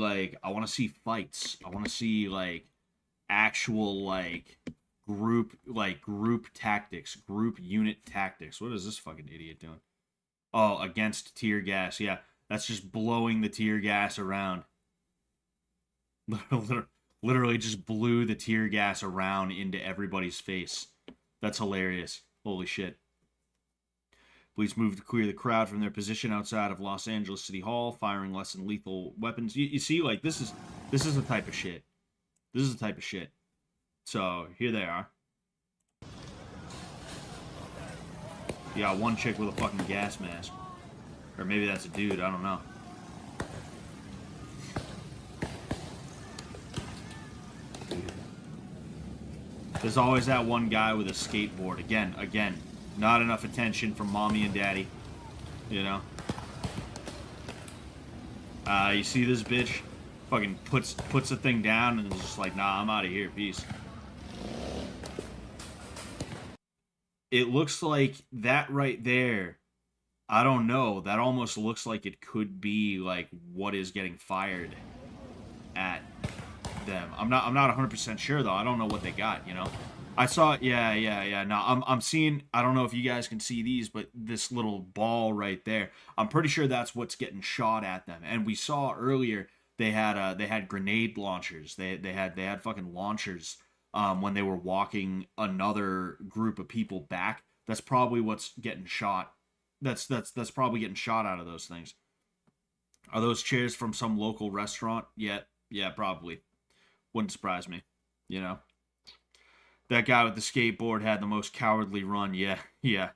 fights. I want to see like actual group tactics, group unit tactics. What is this fucking idiot doing? Oh, against tear gas. Yeah, that's just blowing the tear gas around. Literally just blew the tear gas around into everybody's face. That's hilarious. Holy shit. Police moved to clear the crowd from their position outside of Los Angeles City Hall, firing less than lethal weapons. You see, like, this is the type of shit. This is the type of shit. So, here they are. You got one chick with a fucking gas mask. Or maybe that's a dude, I don't know. There's always that one guy with a skateboard. Again, not enough attention from mommy and daddy. You know? You see this bitch? Fucking puts the thing down and is just like, nah, I'm out of here, peace. It looks like that right there, I don't know, that almost looks like it could be like what is getting fired at them. I'm not 100% sure though. I don't know what they got, you know. I saw, yeah. No, I'm seeing, I don't know if you guys can see these, but this little ball right there, I'm pretty sure that's what's getting shot at them. And we saw earlier they had grenade launchers. They had fucking launchers when they were walking another group of people back. That's probably what's getting shot. That's probably getting shot out of those things. Are those chairs from some local restaurant? Yeah, probably. Wouldn't surprise me, you know. That guy with the skateboard had the most cowardly run. Yeah.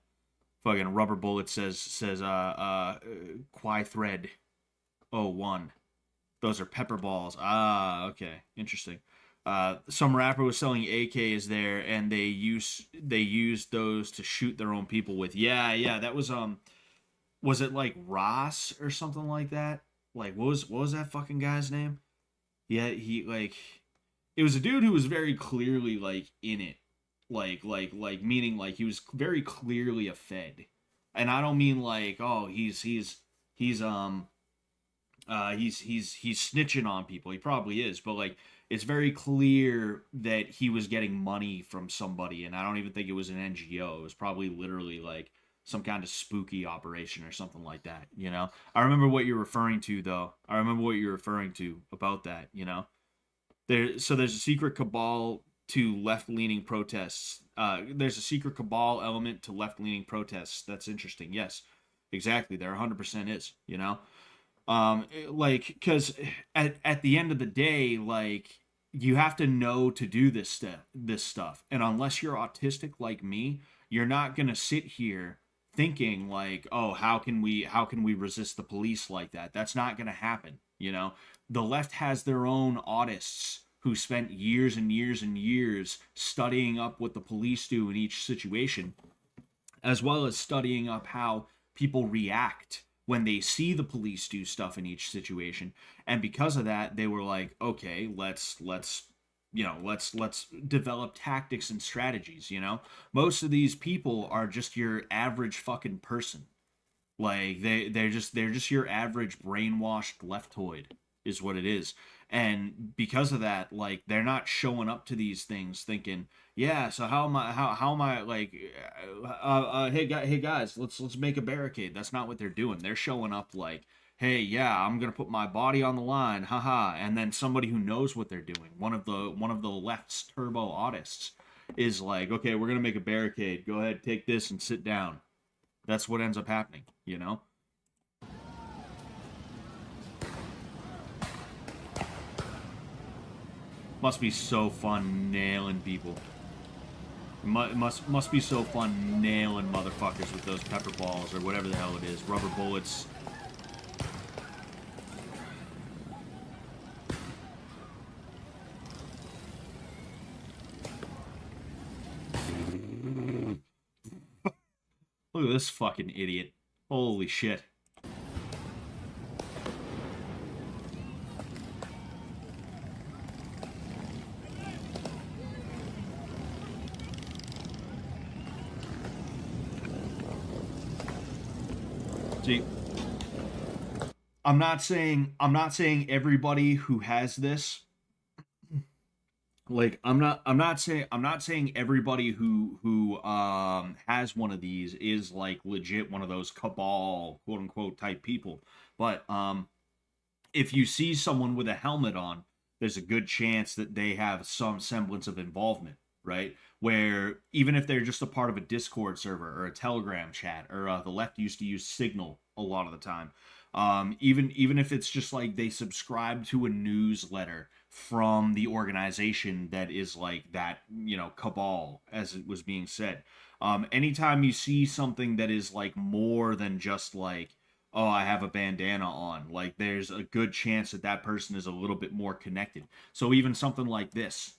Fucking rubber bullet says Quai Thread 01. Those are pepper balls. Ah, okay. Interesting. Some rapper was selling AKs there, and they used those to shoot their own people with. Yeah. That was it like Ross or something like that? Like what was that fucking guy's name? Yeah, it was a dude who was very clearly like in it, like meaning like he was very clearly a Fed, and I don't mean like, oh, he's snitching on people. He probably is, but like it's very clear that he was getting money from somebody, and I don't even think it was an NGO. It was probably literally like some kind of spooky operation or something like that, you know? I remember what you're referring to, though. I remember what you're referring to about that, you know? There's a secret cabal to left-leaning protests. There's a secret cabal element to left-leaning protests. That's interesting. Yes, exactly. There 100% is, you know? Because at the end of the day, like, you have to know to do this stuff. And unless you're autistic like me, you're not going to sit here thinking like, oh, how can we resist the police like that? That's not going to happen, you know? The left has their own autists who spent years and years and years studying up what the police do in each situation, as well as studying up how people react when they see the police do stuff in each situation. And because of that, they were like, okay, let's develop tactics and strategies, you know? Most of these people are just your average fucking person. Like they're just your average brainwashed leftoid is what it is. And because of that, like, they're not showing up to these things thinking, yeah, so how am I like hey guys, let's make a barricade. That's not what they're doing. They're showing up like, hey, yeah, I'm gonna put my body on the line, haha. And then somebody who knows what they're doing, one of the left's turbo autists, is like, okay, we're gonna make a barricade. Go ahead, take this and sit down. That's what ends up happening, you know? Must be so fun nailing people. It must be so fun nailing motherfuckers with those pepper balls or whatever the hell it is. Rubber bullets. Look at this fucking idiot. Holy shit. See, I'm not saying everybody who has this, like I'm not saying everybody who has one of these is like legit one of those cabal quote unquote type people. But if you see someone with a helmet on, there's a good chance that they have some semblance of involvement, right? Where even if they're just a part of a Discord server or a Telegram chat, or the left used to use Signal a lot of the time, even if it's just like they subscribe to a newsletter from the organization that is like that, cabal, as it was being said. Anytime you see something that is like more than just like, oh, I have a bandana on. Like, there's a good chance that that person is a little bit more connected. So even something like this,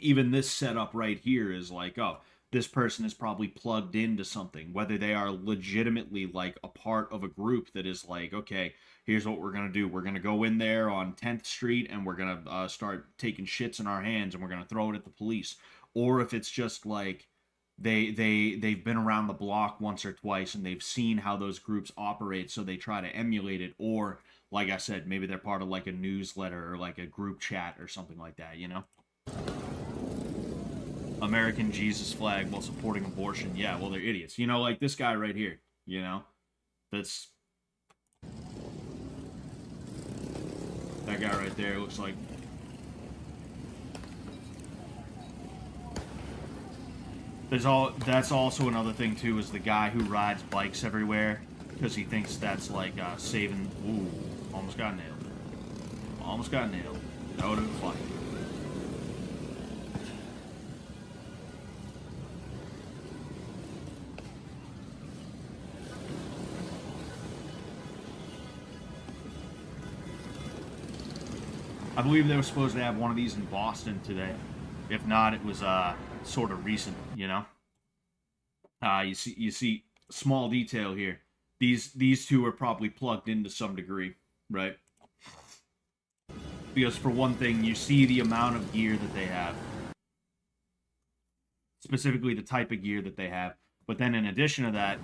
even this setup right here is like, oh, this person is probably plugged into something, whether they are legitimately like a part of a group that is like, okay, here's what we're going to do. We're going to go in there on 10th Street and we're going to start taking shits in our hands and we're going to throw it at the police. Or if it's just like, they've been around the block once or twice and they've seen how those groups operate, so they try to emulate it. Or like I said, maybe they're part of like a newsletter or like a group chat or something like that. American Jesus flag while supporting abortion. Yeah, well, they're idiots. Like this guy right here. That's that guy right there. Looks like. That's also another thing too, is the guy who rides bikes everywhere because he thinks that's like saving. Ooh, almost got nailed. Almost got nailed. That would have been funny. I believe they were supposed to have one of these in Boston today. If not, it was sort of recent. You see small detail here. These two are probably plugged in to some degree, right? Because for one thing, you see the amount of gear that they have, specifically the type of gear that they have. But then in addition to that,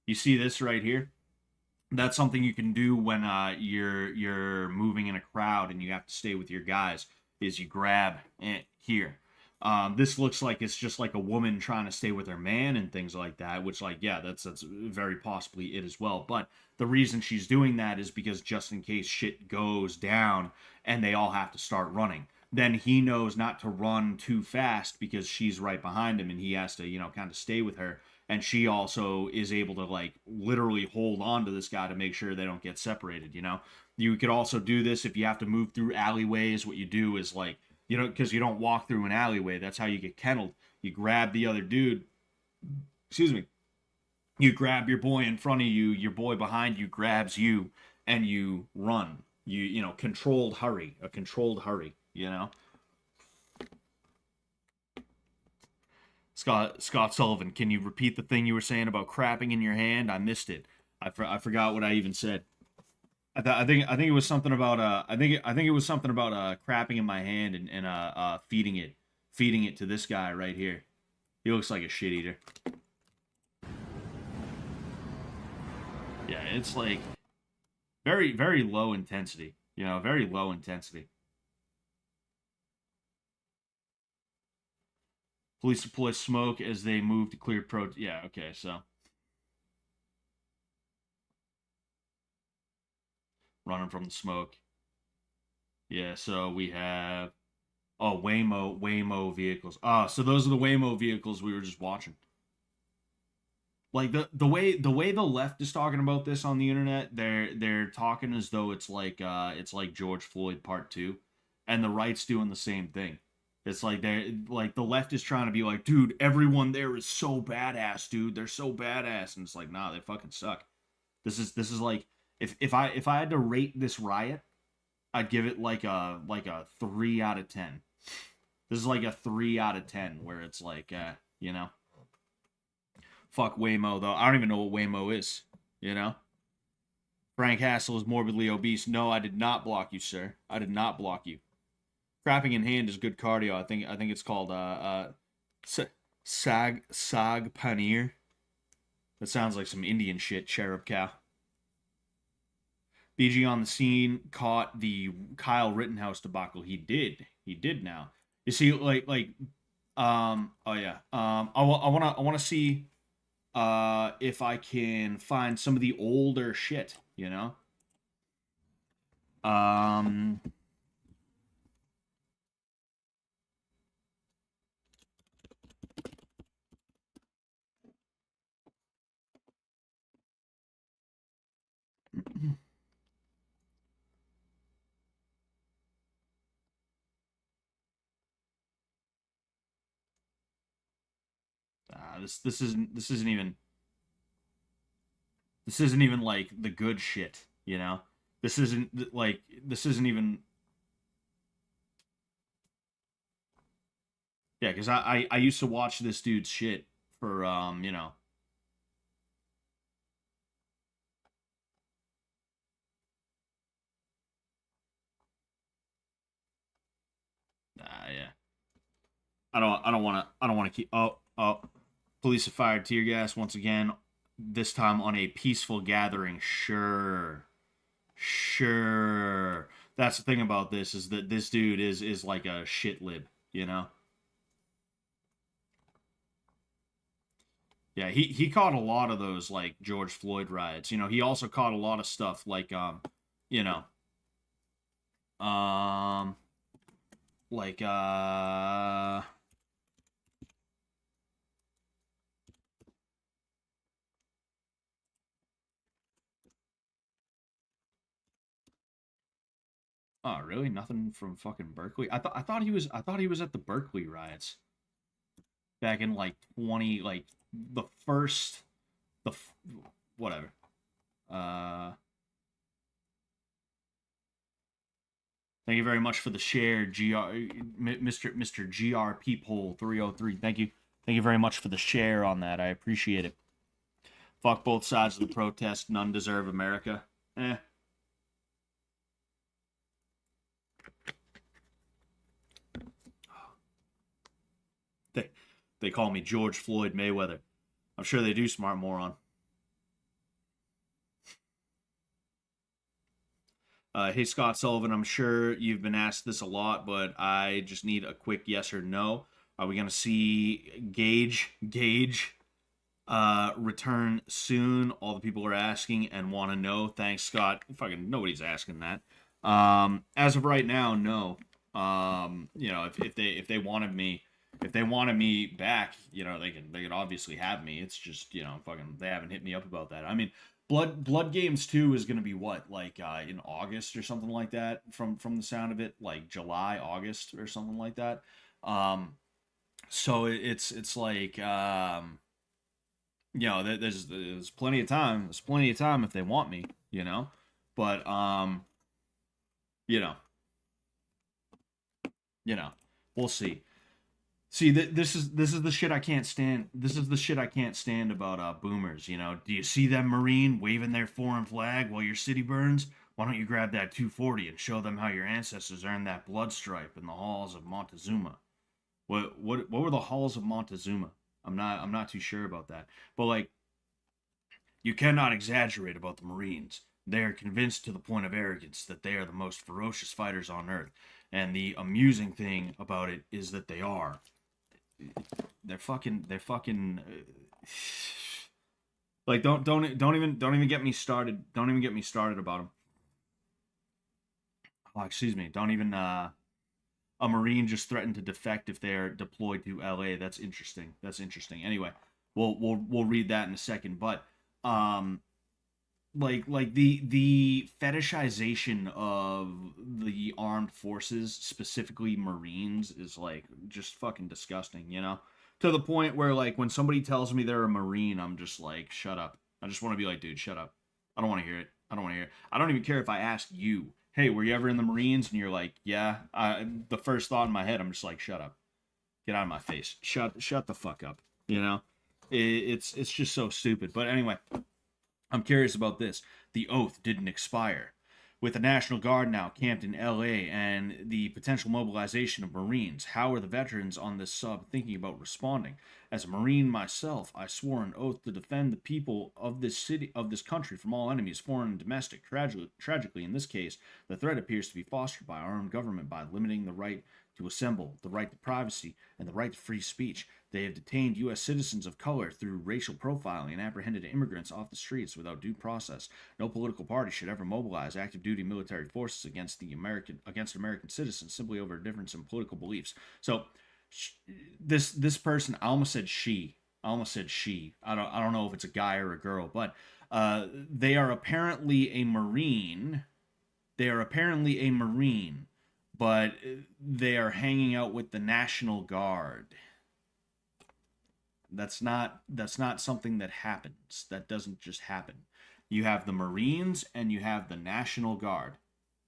you see this right here. That's something you can do when you're moving in a crowd and you have to stay with your guys. Is you grab it here. This looks like it's just like a woman trying to stay with her man and things like that, which, like, yeah, that's very possibly it as well. But the reason she's doing that is because just in case shit goes down and they all have to start running, then he knows not to run too fast because she's right behind him and he has to, kind of stay with her. And she also is able to, like, literally hold on to this guy to make sure they don't get separated. You could also do this if you have to move through alleyways. What you do is, like, because you don't walk through an alleyway. That's how you get kennelled. You grab the other dude. Excuse me. You grab your boy in front of you. Your boy behind you grabs you, and you run. Controlled hurry. A controlled hurry. Scott Sullivan, can you repeat the thing you were saying about crapping in your hand? I missed it. I forgot what I even said. I think it was something about I think it was something about crapping in my hand and feeding it to this guy right here. He looks like a shit eater. Yeah, it's like very, very low intensity. Very low intensity. Police deploy smoke as they move to clear pro. Yeah, okay, so running from the smoke. Yeah, so we have Waymo vehicles. So those are the Waymo vehicles we were just watching. Like the way the left is talking about this on the internet, they're talking as though it's like George Floyd Part 2, and the right's doing the same thing. It's like they like the left is trying to be like, dude, everyone there is so badass, dude. They're so badass, and it's like, nah, they fucking suck. This is like if I had to rate this riot, I'd give it like a 3 out of 10. This is like a 3 out of 10, where it's like, you know, fuck Waymo though. I don't even know what Waymo is. You know, Frank Hassel is morbidly obese. No, I did not block you, sir. I did not block you. Crapping in hand is good cardio. I think it's called sag paneer. That sounds like some Indian shit. Cherub cow. BG on the scene caught the Kyle Rittenhouse debacle. He did. He did now. You see, oh yeah. I wanna see if I can find some of the older shit, you know? Um this isn't even like the good shit, you know? This isn't even. Yeah, because I used to watch this dude's shit for yeah. I don't wanna keep. Oh, police have fired tear gas once again, this time on a peaceful gathering. Sure. That's the thing about this, is that this dude is like a shit lib, you know? Yeah, he caught a lot of those like George Floyd riots. You know, he also caught a lot of stuff like you know, um like oh, really? Nothing from fucking Berkeley? I thought he was at the Berkeley riots back in like 20, like the first the whatever. Uh Thank you very much for the share, Mr. GR Peephole 303. Thank you. Thank you very much for the share on that. I appreciate it. Fuck both sides of the protest. None deserve America. Eh. They they call me George Floyd Mayweather. I'm sure they do, smart moron. Hey, Scott Sullivan, I'm sure you've been asked this a lot, but I just need a quick yes or no. Are we going to see Gage return soon? All the people are asking and want to know. Thanks, Scott. Fucking nobody's asking that. As of right now, no. You know, if they wanted me back, you know, they can obviously have me. It's just, you know, fucking they haven't hit me up about that. I mean, Blood Games 2 is going to be what, like in August or something like that, from the sound of it, like July, August or something like that. So it's like you know, there's plenty of time. There's plenty of time if they want me, you know. But you know, you know, we'll see. See, this is the shit I can't stand. This is the shit I can't stand about boomers. You know, do you see that Marine waving their foreign flag while your city burns? Why don't you grab that 240 and show them how your ancestors earned that blood stripe in the halls of Montezuma? What were the halls of Montezuma? I'm not too sure about that. But like, you cannot exaggerate about the Marines. They are convinced to the point of arrogance that they are the most ferocious fighters on earth. And the amusing thing about it is that they are. They're fucking like don't even get me started. Don't even get me started about them. Oh, excuse me. Don't even a Marine just threatened to defect if they're deployed to LA. That's interesting. That's interesting. Anyway, we'll read that in a second. But the fetishization of the armed forces, specifically Marines, is like just fucking disgusting, you know? To the point where like when somebody tells me they're a Marine, I'm just like, shut up. I just want to be like, dude, shut up. I don't want to hear it. I don't want to hear it. I don't even care if I ask you, hey, were you ever in the Marines? And you're like, yeah. The first thought in my head, I'm just like, shut up. Get out of my face. Shut the fuck up. You know? It's just so stupid. But anyway, I'm curious about this. The oath didn't expire. With the National Guard now camped in LA and the potential mobilization of Marines, how are the veterans on this sub thinking about responding? As a Marine myself, I swore an oath to defend the people of this country from all enemies, foreign and domestic. Tragically, in this case, the threat appears to be fostered by our own government by limiting the right to assemble, the right to privacy, and the right to free speech. They have detained U.S. citizens of color through racial profiling and apprehended immigrants off the streets without due process. No political party should ever mobilize active duty military forces against American citizens simply over a difference in political beliefs. So this person, I almost said she. I don't know if it's a guy or a girl, but they are apparently a Marine. They are apparently a Marine, but they are hanging out with the National Guard. That's not something that happens. That doesn't just happen. You have the Marines and you have the National Guard.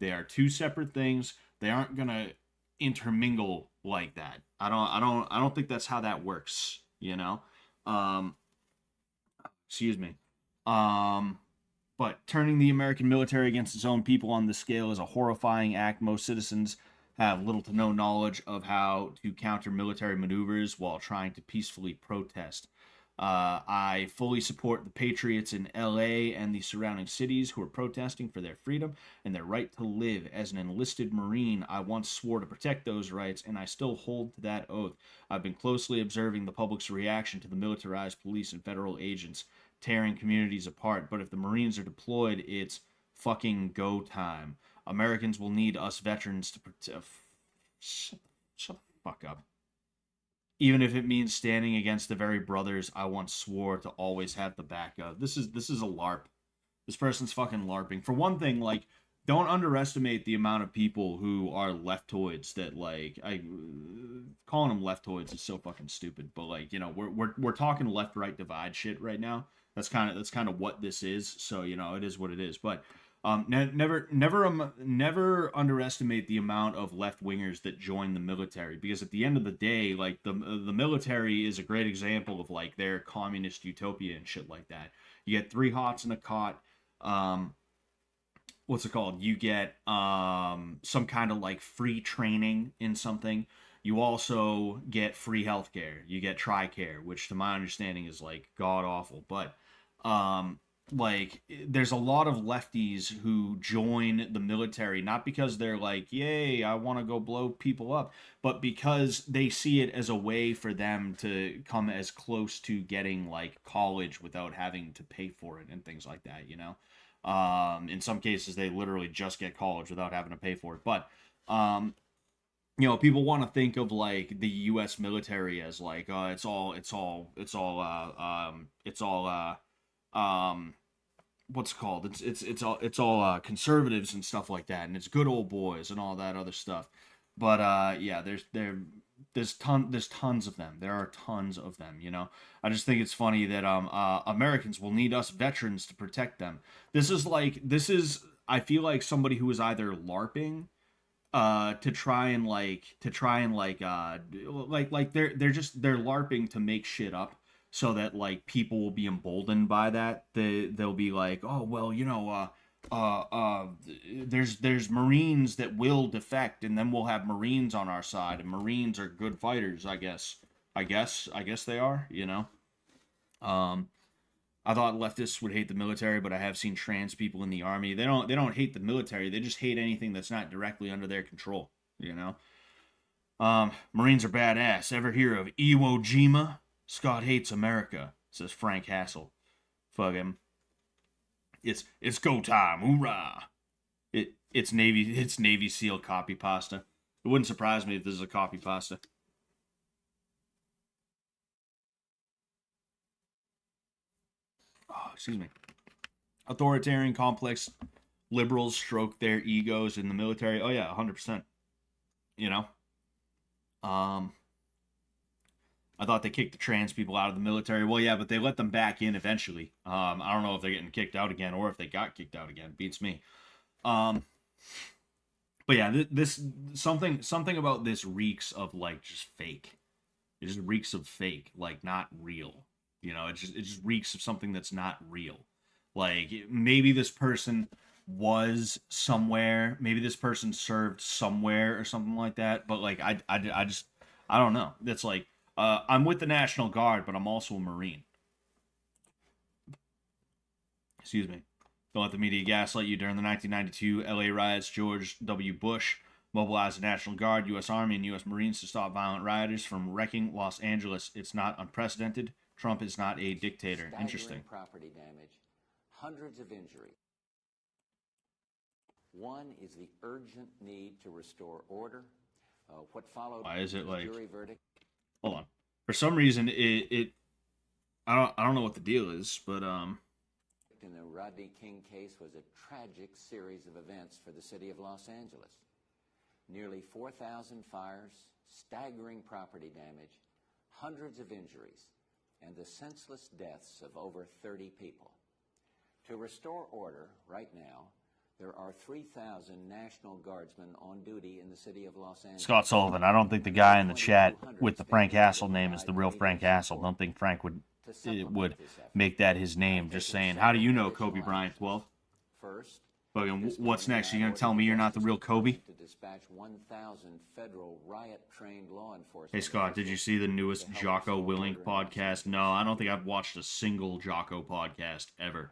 They are two separate things. They aren't gonna intermingle like that. I don't think that's how that works, you know? Um excuse me. Um but turning the American military against its own people on this scale is a horrifying act. Most citizens have little to no knowledge of how to counter military maneuvers while trying to peacefully protest. I fully support the patriots in LA and the surrounding cities who are protesting for their freedom and their right to live. As an enlisted Marine, I once swore to protect those rights, and I still hold to that oath. I've been closely observing the public's reaction to the militarized police and federal agents tearing communities apart, but if the Marines are deployed, it's fucking go time. Americans will need us veterans to protect. Shut the fuck up. Even if it means standing against the very brothers I once swore to always have the back of. This is a LARP. This person's fucking LARPing. For one thing, like, don't underestimate the amount of people who are leftoids that like I calling them leftoids is so fucking stupid. But like, you know, we're talking left right divide shit right now. That's kind of what this is. So you know, it is what it is. But never underestimate the amount of left wingers that join the military, because at the end of the day, like the military is a great example of like their communist utopia and shit like that. You get three hots in a cot. What's it called? You get some kind of like free training in something. You also get free healthcare. You get TRICARE, which to my understanding is like god awful, but um like there's a lot of lefties who join the military not because they're like, yay, I want to go blow people up, but because they see it as a way for them to come as close to getting like college without having to pay for it and things like that, you know. In some cases they literally just get college without having to pay for it, but um you know, people want to think of like the U.S. military as like it's all what's it called? It's all conservatives and stuff like that, and it's good old boys and all that other stuff. But yeah, there's tons of them. There are tons of them. You know, I just think it's funny that Americans will need us veterans to protect them. This is I feel like somebody who is either LARPing to try and they're LARPing to make shit up so that like people will be emboldened by that. They'll be like, oh well, you know, there's Marines that will defect, and then we'll have Marines on our side, and Marines are good fighters, I guess. I guess they are, you know. Um, I thought leftists would hate the military, but I have seen trans people in the army. They don't hate the military. They just hate anything that's not directly under their control. You know. Marines are badass. Ever hear of Iwo Jima? Scott hates America, says Frank Hassel. Fuck him. It's go time. Hoorah! It's Navy SEAL copy pasta. It wouldn't surprise me if this is a copy pasta. Oh, excuse me. authoritarian complex liberals stroke their egos in the military. Oh yeah, 100%. You know, um, I thought they kicked the trans people out of the military. Well, yeah, but they let them back in eventually. I don't know if they're getting kicked out again or if they got kicked out again. Beats me. Um, but yeah, this something about this reeks of like just fake. It just reeks of fake, like not real. You know, it just reeks of something that's not real. Like maybe this person was somewhere, maybe this person served somewhere or something like that. But like I just I don't know. That's like I'm with the National Guard, but I'm also a Marine. Excuse me. Don't let the media gaslight you. During the 1992 LA riots, George W. Bush mobilized the National Guard, U.S. Army, and U.S. Marines to stop violent rioters from wrecking Los Angeles. It's not unprecedented. Trump is not a dictator. Staggering Interesting. Property damage, hundreds of injuries. One is the urgent need to restore order. What followed? Why is it like? Jury verdict. Hold on. For some reason, I don't know what the deal is, but In the Rodney King case was a tragic series of events for the city of Los Angeles. Nearly 4,000 fires, staggering property damage, hundreds of injuries, and the senseless deaths of over 30 people. To restore order right now, there are 3,000 National Guardsmen on duty in the city of Los Angeles. Scott Sullivan. I don't think the guy in the chat with the Frank Hassel name is the real Frank Hassel. Don't think Frank would make that his name. Just saying. How do you know Kobe Bryant 12? First, what's next? You gonna tell me you're not the real Kobe? to dispatch 1,000 federal riot-trained law enforcement. Hey Scott, did you see the newest Jocko Willink podcast? No, I don't think I've watched a single Jocko podcast ever,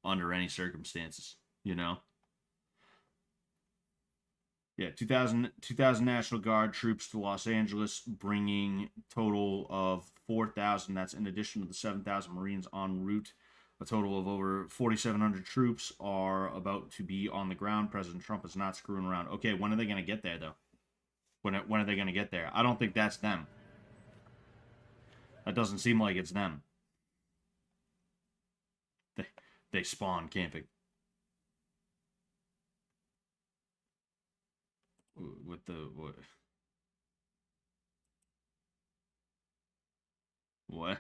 under any circumstances. You know. Yeah, 2000 National Guard troops to Los Angeles, bringing total of 4,000. That's in addition to the 7,000 Marines en route. A total of over 4,700 troops are about to be on the ground. President Trump is not screwing around. Okay, when are they going to get there, though? When are they going to get there? I don't think that's them. That doesn't seem like it's them. They spawn camping. With the what? What?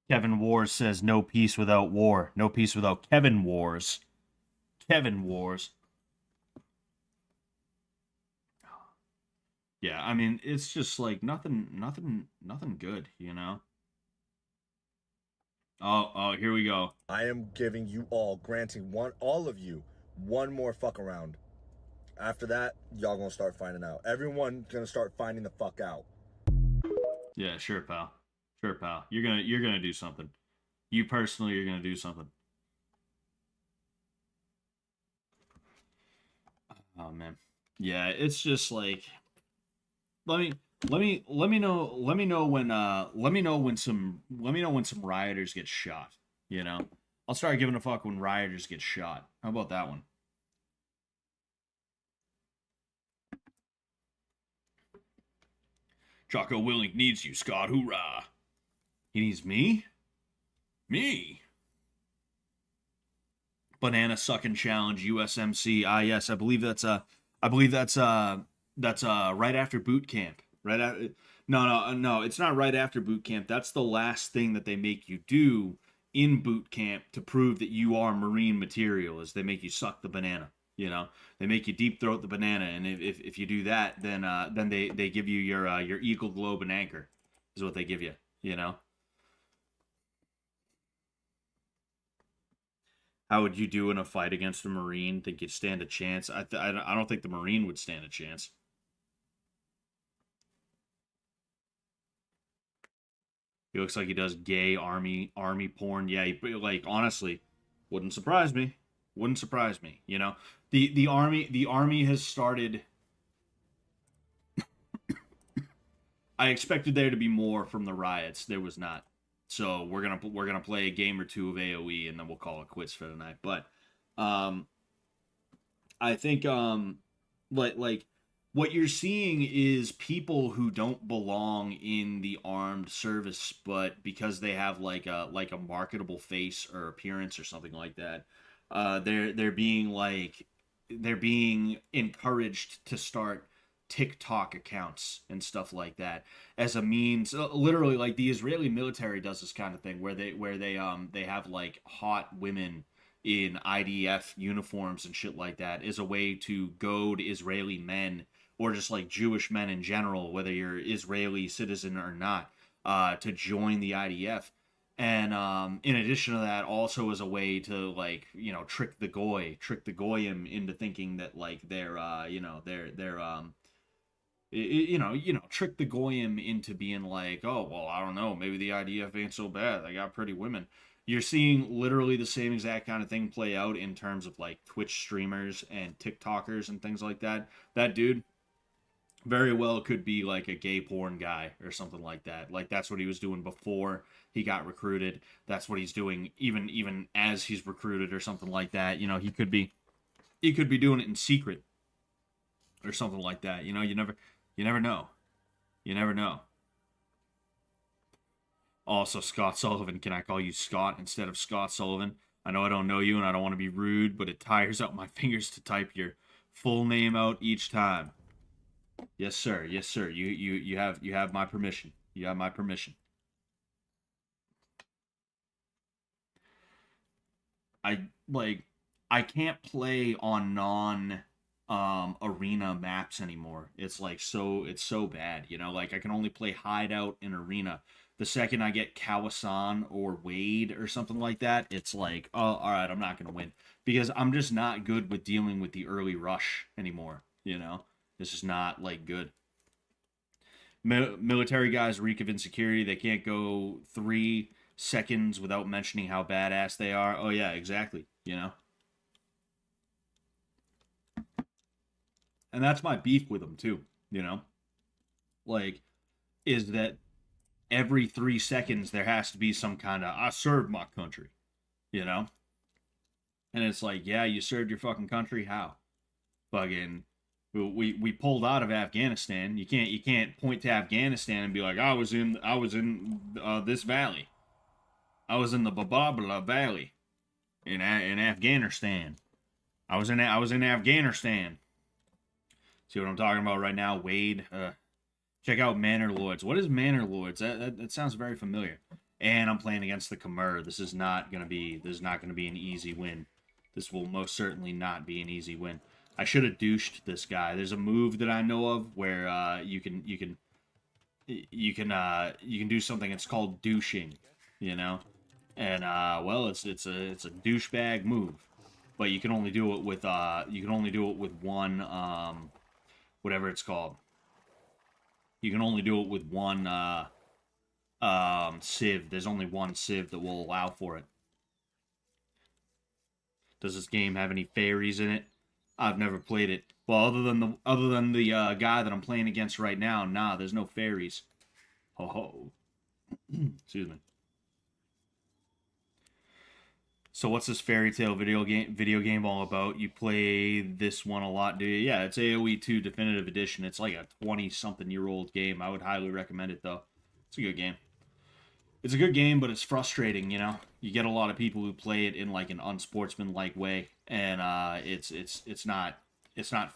Kevin Wars says no peace without war. No peace without Kevin Wars. Kevin Wars. Yeah, I mean, it's just like nothing good, you know? Oh, here we go. I am giving you all, granting all of you, one more fuck around. After that, y'all gonna start finding out. Everyone gonna start finding the fuck out. Yeah, sure, pal. Sure, pal. You're gonna do something. You personally, you're gonna do something. Oh man. Yeah, it's just like let me know when some rioters get shot, you know? I'll start giving a fuck when rioters get shot. How about that one? Jocko Willink needs you, Scott. Hoorah. He needs me? Me? Banana sucking challenge, USMC. Ah, yes, I believe that's right after boot camp. Right after, no, it's not right after boot camp. That's the last thing that they make you do in boot camp to prove that you are Marine material. Is they make you suck the banana. You know, they make you deep throat the banana, and if you do that, then they give you your Eagle Globe and Anchor, is what they give you. You know. How would you do in a fight against a Marine? Think you'd stand a chance? I don't think the Marine would stand a chance. He looks like he does gay army porn. Yeah, like honestly, wouldn't surprise me. Wouldn't surprise me. You know, the army has started. I expected there to be more from the riots. There was not. So we're gonna play a game or two of AOE and then we'll call it quits for the night. But I think like what you're seeing is people who don't belong in the armed service, but because they have like a marketable face or appearance or something like that, they're being like they're being encouraged to start TikTok accounts and stuff like that as a means. Literally, like the Israeli military does this kind of thing where they have like hot women in IDF uniforms and shit like that as a way to goad Israeli men or just like Jewish men in general, whether you're Israeli citizen or not, to join the IDF. And in addition to that, also as a way to like trick the goyim into thinking that like they're trick the goyim into being like, oh well, I don't know, maybe the IDF ain't so bad. They got pretty women. You're seeing literally the same exact kind of thing play out in terms of like Twitch streamers and TikTokers and things like that. That dude very well could be like a gay porn guy or something like that. Like that's what he was doing before he got recruited. That's what he's doing even as he's recruited or something like that. He could be doing it in secret or something like that. You never know. You never know. Also, Scott Sullivan, can I call you Scott instead of Scott Sullivan? I know I don't know you and I don't want to be rude, but it tires out my fingers to type your full name out each time. Yes, sir. Yes, sir. You have my permission. You have my permission. I like I can't play on non arena maps anymore. It's so bad, like I can only play hideout in arena. The second I get Kawasan or Wade or something like that, it's like, oh, all right, I'm not going to win because I'm just not good with dealing with the early rush anymore. This is not like good. Military guys reek of insecurity. They can't go 3 seconds without mentioning how badass they are. Oh yeah, exactly. And that's my beef with them too. Like, is that every 3 seconds there has to be some kind of I served my country. And it's like, yeah, you served your fucking country. How? Fucking we pulled out of Afghanistan. You can't point to Afghanistan and be like, I was in this valley. I was in the Bababla Valley in Afghanistan. I was in Afghanistan. See what I'm talking about right now, Wade? Check out Manor Lords. What is Manor Lords? That sounds very familiar. And I'm playing against the Khmer. This is not gonna be an easy win. This will most certainly not be an easy win. I should have douched this guy. There's a move that I know of where you can do something. It's called douching. And well, it's a douchebag move, but you can only do it with one whatever it's called. You can only do it with one civ. There's only one civ that will allow for it. Does this game have any fairies in it? I've never played it. Well, other than the guy that I'm playing against right now, nah, there's no fairies. Ho ho. Excuse me. So what's this fairy tale video game all about? You play this one a lot, do you? Yeah, it's AoE 2 Definitive Edition. It's like a 20-something-year-old game. I would highly recommend it though. It's a good game. It's a good game, but it's frustrating. You get a lot of people who play it in like an unsportsmanlike way, and it's not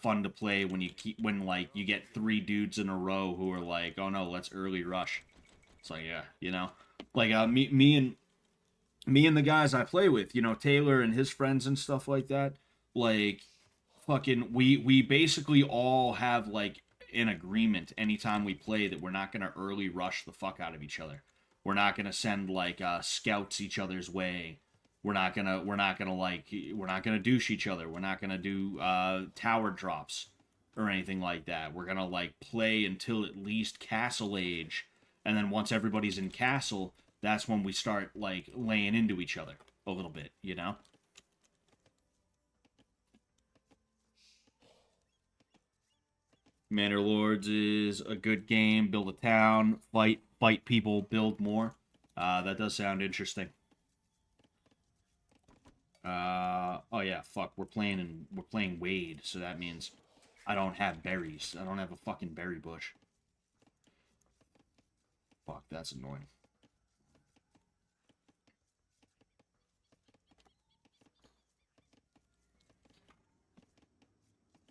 fun to play when like you get 3 dudes in a row who are like, oh no, let's early rush. It's like, yeah. Like me and the guys I play with, Taylor and his friends and stuff like that, like fucking we basically all have like an agreement anytime we play that we're not gonna early rush the fuck out of each other. We're not gonna send like scouts each other's way. We're not gonna douche each other. We're not gonna do tower drops or anything like that. We're gonna like play until at least castle age, and then once everybody's in castle, that's when we start like laying into each other a little bit. Manor Lords is a good game. Build a town, fight people, build more. That does sound interesting. Oh yeah, fuck. We're playing Wade, so that means I don't have berries. I don't have a fucking berry bush. Fuck, that's annoying.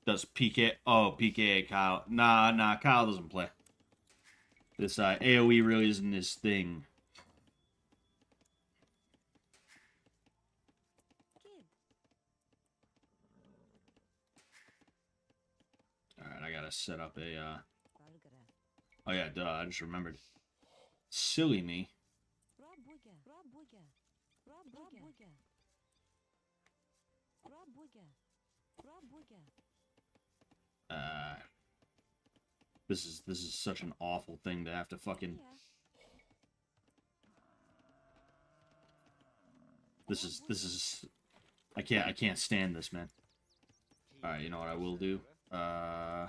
Does PK... Oh, PK Kyle. Nah, Kyle doesn't play. This AoE really isn't his thing. Alright, I gotta set up a... Oh yeah, duh, I just remembered. Silly me. This is such an awful thing to have to fucking... This is I can't stand this, man. Alright, you know what I will do? Yeah,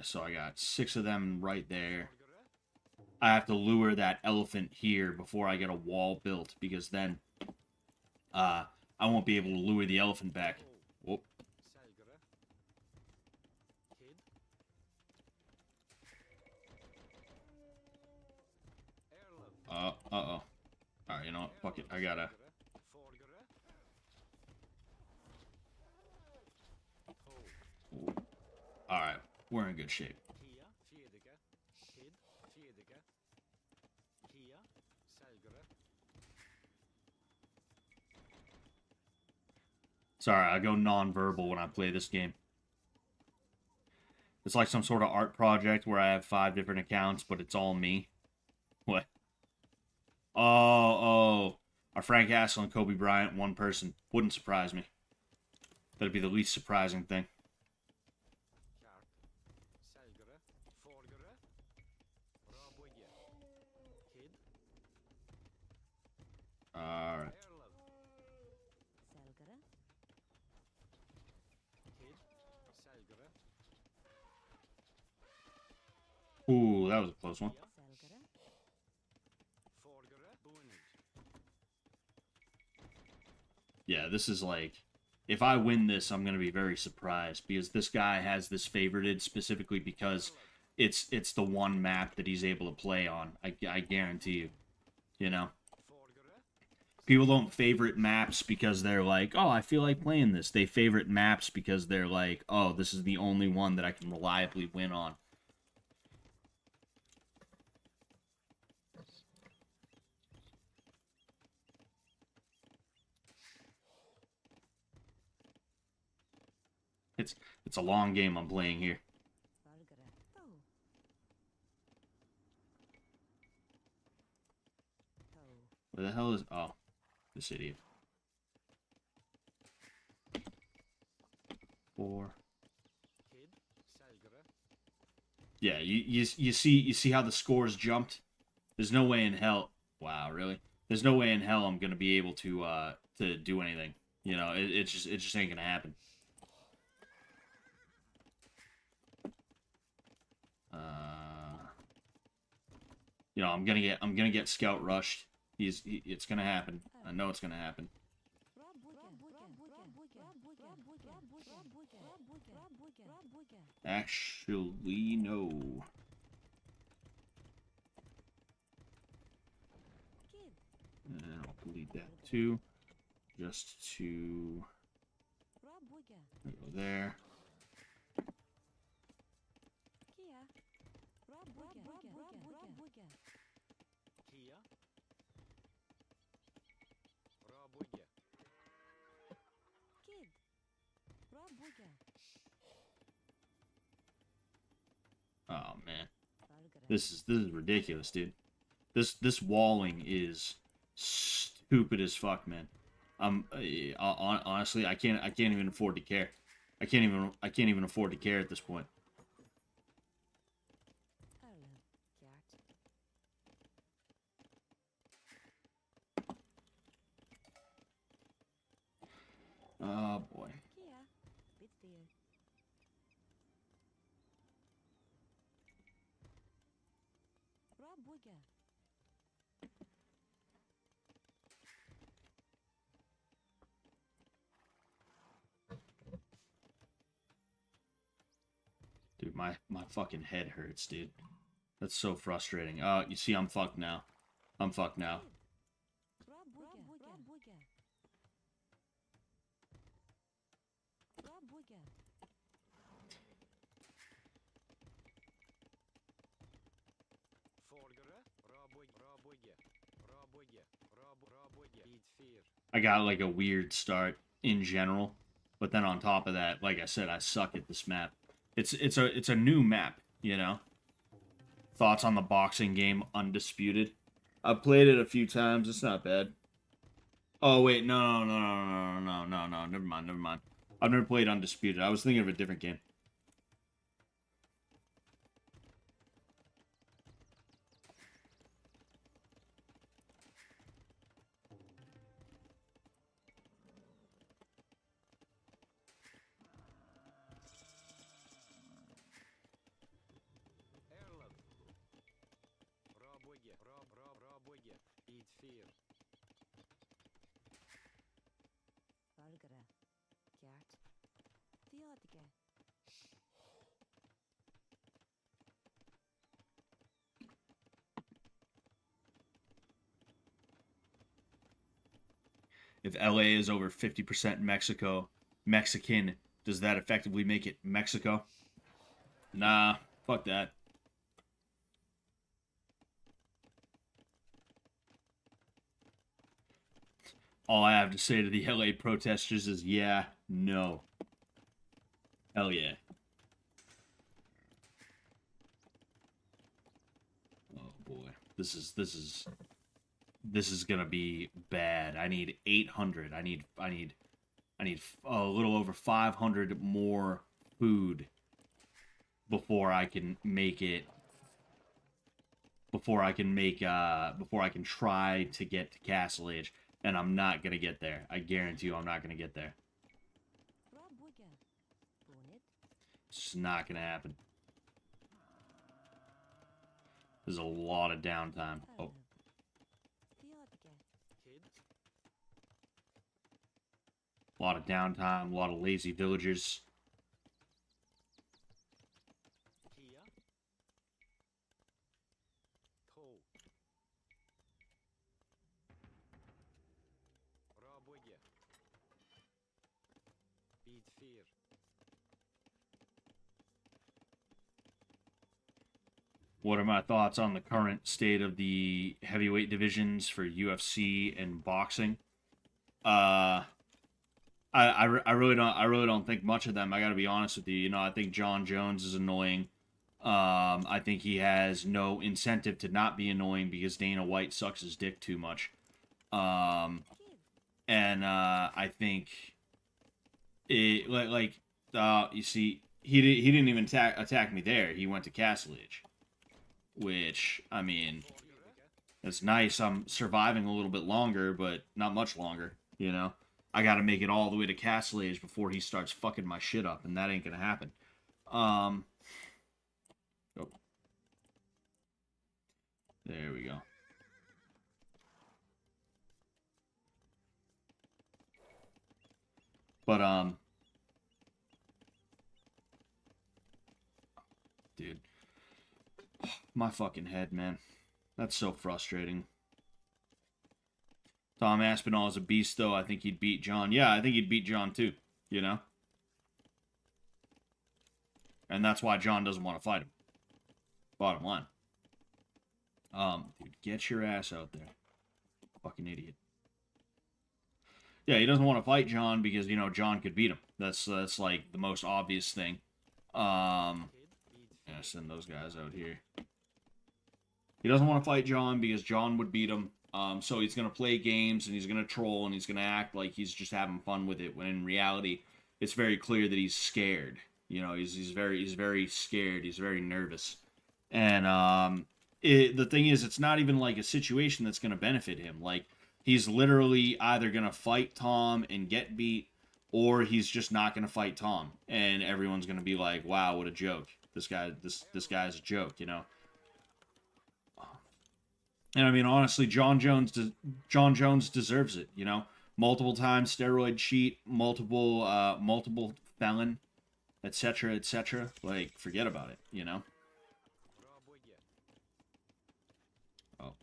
so I got 6 of them right there. I have to lure that elephant here before I get a wall built, because then I won't be able to lure the elephant back. Whoop. Uh-oh. Alright, you know what? Fuck it. I gotta... Alright, we're in good shape. Sorry, I go non-verbal when I play this game. It's like some sort of art project where I have 5 different accounts, but it's all me. What? Oh. Are Frank Castle and Kobe Bryant one person? Wouldn't surprise me. That'd be the least surprising thing. Alright. Ooh, that was a close one. Yeah, this is like... If I win this, I'm going to be very surprised, because this guy has this favorited specifically because it's the one map that he's able to play on. I guarantee you. You know? People don't favorite maps because they're like, oh, I feel like playing this. They favorite maps because they're like, oh, this is the only one that I can reliably win on. It's a long game I'm playing here. Where the hell is... Oh, this idiot. 4. Yeah, you see how the scores jumped? There's no way in hell... Wow, really? There's no way in hell I'm gonna be able to do anything. You know, it just ain't gonna happen. You know, I'm gonna get scout rushed. It's gonna happen. I know it's gonna happen. Actually, no. And I'll delete that too, just to go there. Oh man, this is ridiculous, dude. This walling is stupid as fuck, man. Honestly, I can't even afford to care. I can't even afford to care at this point. Oh boy. Dude, my fucking head hurts, dude. That's so frustrating. You see, I'm fucked now. I'm fucked now. I got like a weird start in general, but then on top of that, like I said, I suck at this map. It's a new map, you know. Thoughts on the boxing game, Undisputed? I've played it a few times. It's not bad. Oh wait, no. Never mind, never mind. I've never played Undisputed. I was thinking of a different game. If LA is over 50% Mexican, does that effectively make it Mexico? Nah, fuck that. All I have to say to the LA protesters is yeah, no. Hell yeah. Oh boy. This is gonna be bad. I need 800. I need a little over 500 more food before I can make it. Before I can try to get to Castle Age, and I'm not gonna get there. I guarantee you, I'm not gonna get there. It's just not gonna happen. There's a lot of downtime. Oh. A lot of downtime, a lot of lazy villagers. What are my thoughts on the current state of the heavyweight divisions for UFC and boxing? I really don't think much of them. I got to be honest with you. You know, I think John Jones is annoying. I think he has no incentive to not be annoying because Dana White sucks his dick too much. I think it you see, he didn't even attack me there. He went to Castle Age, which I mean, it's nice. I'm surviving a little bit longer, but not much longer. You know. I gotta make it all the way to Castle Age before he starts fucking my shit up, and that ain't gonna happen. Oh. There we go. But, dude. My fucking head, man. That's so frustrating. Tom Aspinall is a beast, though. I think he'd beat John. Yeah, I think he'd beat John, too. You know? And that's why John doesn't want to fight him. Bottom line. Dude, get your ass out there. Fucking idiot. Yeah, he doesn't want to fight John because, you know, John could beat him. That's like, the most obvious thing. Yeah, send those guys out here. He doesn't want to fight John because John would beat him. So he's going to play games, and he's going to troll, and he's going to act like he's just having fun with it, when in reality, it's very clear that he's scared. You know, he's very scared. He's very nervous. And the thing is, it's not even like a situation that's going to benefit him. Like, he's literally either going to fight Tom and get beat, or he's just not going to fight Tom. And everyone's going to be like, wow, what a joke. This guy's a joke, you know? And I mean, honestly, John Jones deserves it. You know, multiple times steroid cheat, multiple felon. etc., etc. Like, forget about it, you know? Oh.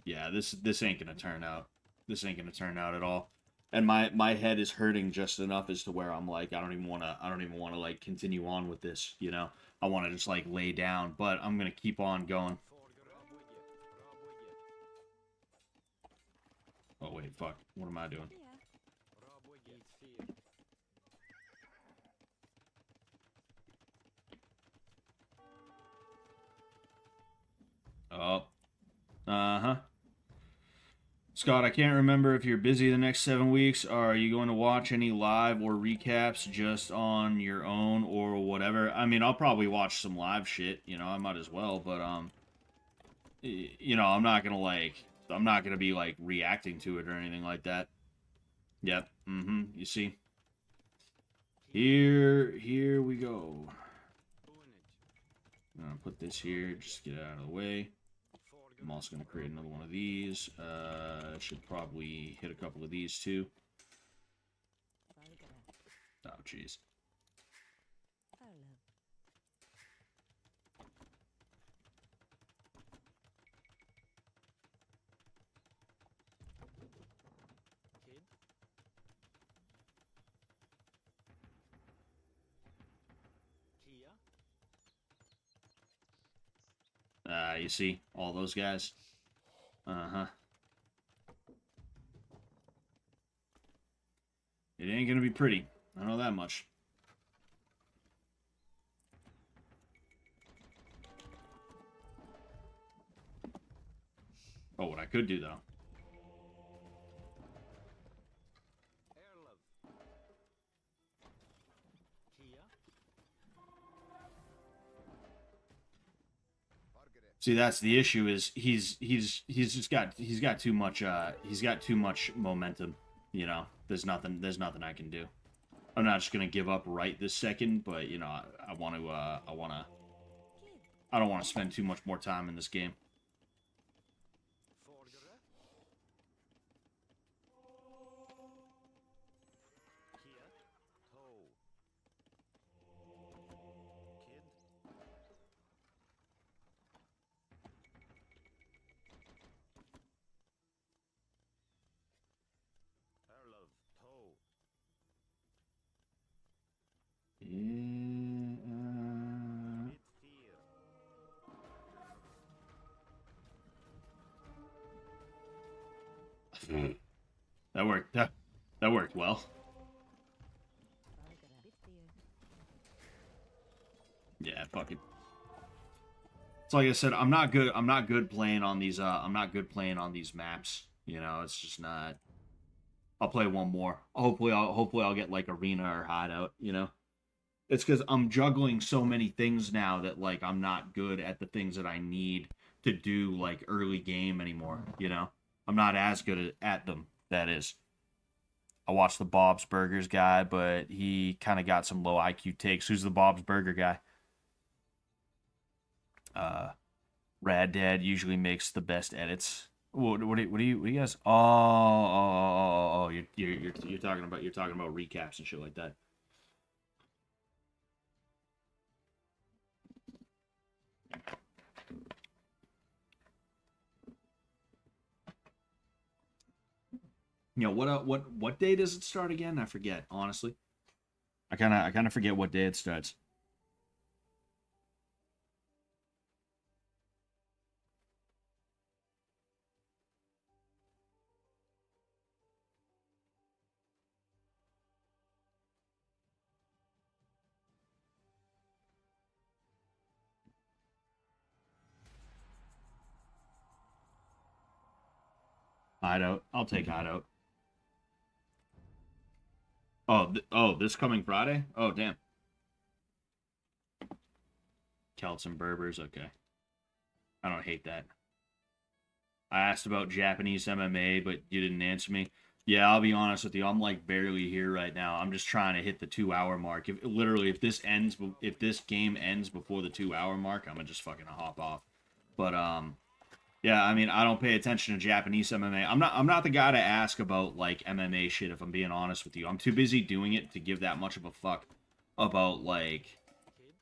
Yeah, this ain't gonna turn out. This ain't gonna turn out at all. And my head is hurting just enough as to where I'm like, I don't even wanna like continue on with this, you know? I wanna just like lay down, but I'm gonna keep on going. Oh wait, fuck. What am I doing? Oh. Uh-huh. Scott, I can't remember if you're busy the next 7 weeks. Are you going to watch any live or recaps just on your own or whatever? I mean, I'll probably watch some live shit, you know, I might as well, but you know, I'm not gonna be like reacting to it or anything like that. Yep. You see? Here we go. I'm gonna put this here, just get it out of the way. I'm also going to create another one of these. Should probably hit a couple of these too. Oh, jeez. You see? All those guys. Uh-huh. It ain't gonna be pretty. I know that much. Oh, what I could do, though. See, that's the issue. Is he's got too much momentum. You know, there's nothing I can do. I'm not just gonna give up right this second, but you know, I don't want to spend too much more time in this game. That worked. That worked well. Yeah, fuck it. It's like I said, I'm not good playing on these maps. You know, it's just not. I'll play one more. Hopefully I'll get like arena or hideout, you know. It's cuz I'm juggling so many things now that like I'm not good at the things that I need to do like early game anymore, you know. I'm not as good at them, that is. I watched the Bob's Burgers guy, but he kind of got some low IQ takes. Who's the Bob's Burger guy? Rad Dad usually makes the best edits. What do you guys? Oh, you're talking about recaps and shit like that. You know what day does it start again? I forget, honestly. I kind of forget what day it starts. Hideout. I'll take hideout. Oh, this coming Friday? Oh, damn. Celts and Berbers, okay. I don't hate that. I asked about Japanese MMA, but you didn't answer me. Yeah, I'll be honest with you. I'm like barely here right now. I'm just trying to hit the 2 hour mark. If this game ends before the 2 hour mark, I'm gonna just fucking hop off. But yeah, I mean, I don't pay attention to Japanese MMA. I'm not the guy to ask about like MMA shit. If I'm being honest with you, I'm too busy doing it to give that much of a fuck. about like,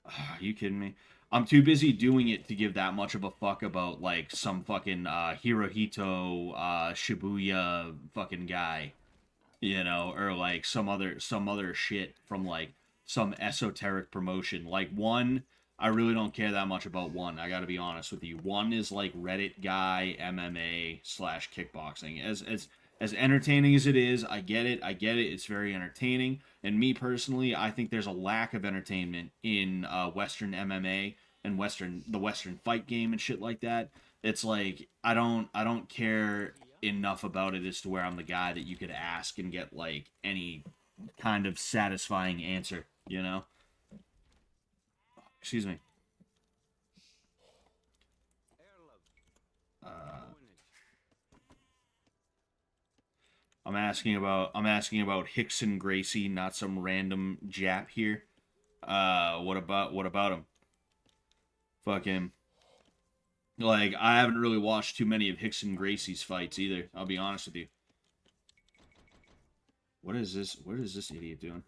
are you kidding me? I'm too busy doing it to give that much of a fuck about like some fucking Hirohito Shibuya fucking guy, you know, or like some other shit from like some esoteric promotion. Like one, I really don't care that much about one. I got to be honest with you. One is like Reddit guy MMA slash kickboxing. As entertaining as it is, I get it. I get it. It's very entertaining. And me personally, I think there's a lack of entertainment in Western MMA and the Western fight game and shit like that. It's like I don't care enough about it as to where I'm the guy that you could ask and get like any kind of satisfying answer, you know? Excuse me. Uh, I'm asking about Hickson Gracie, not some random Jap here. What about him? Fuck him. Like I haven't really watched too many of Hickson Gracie's fights either. I'll be honest with you. What is this? What is this idiot doing?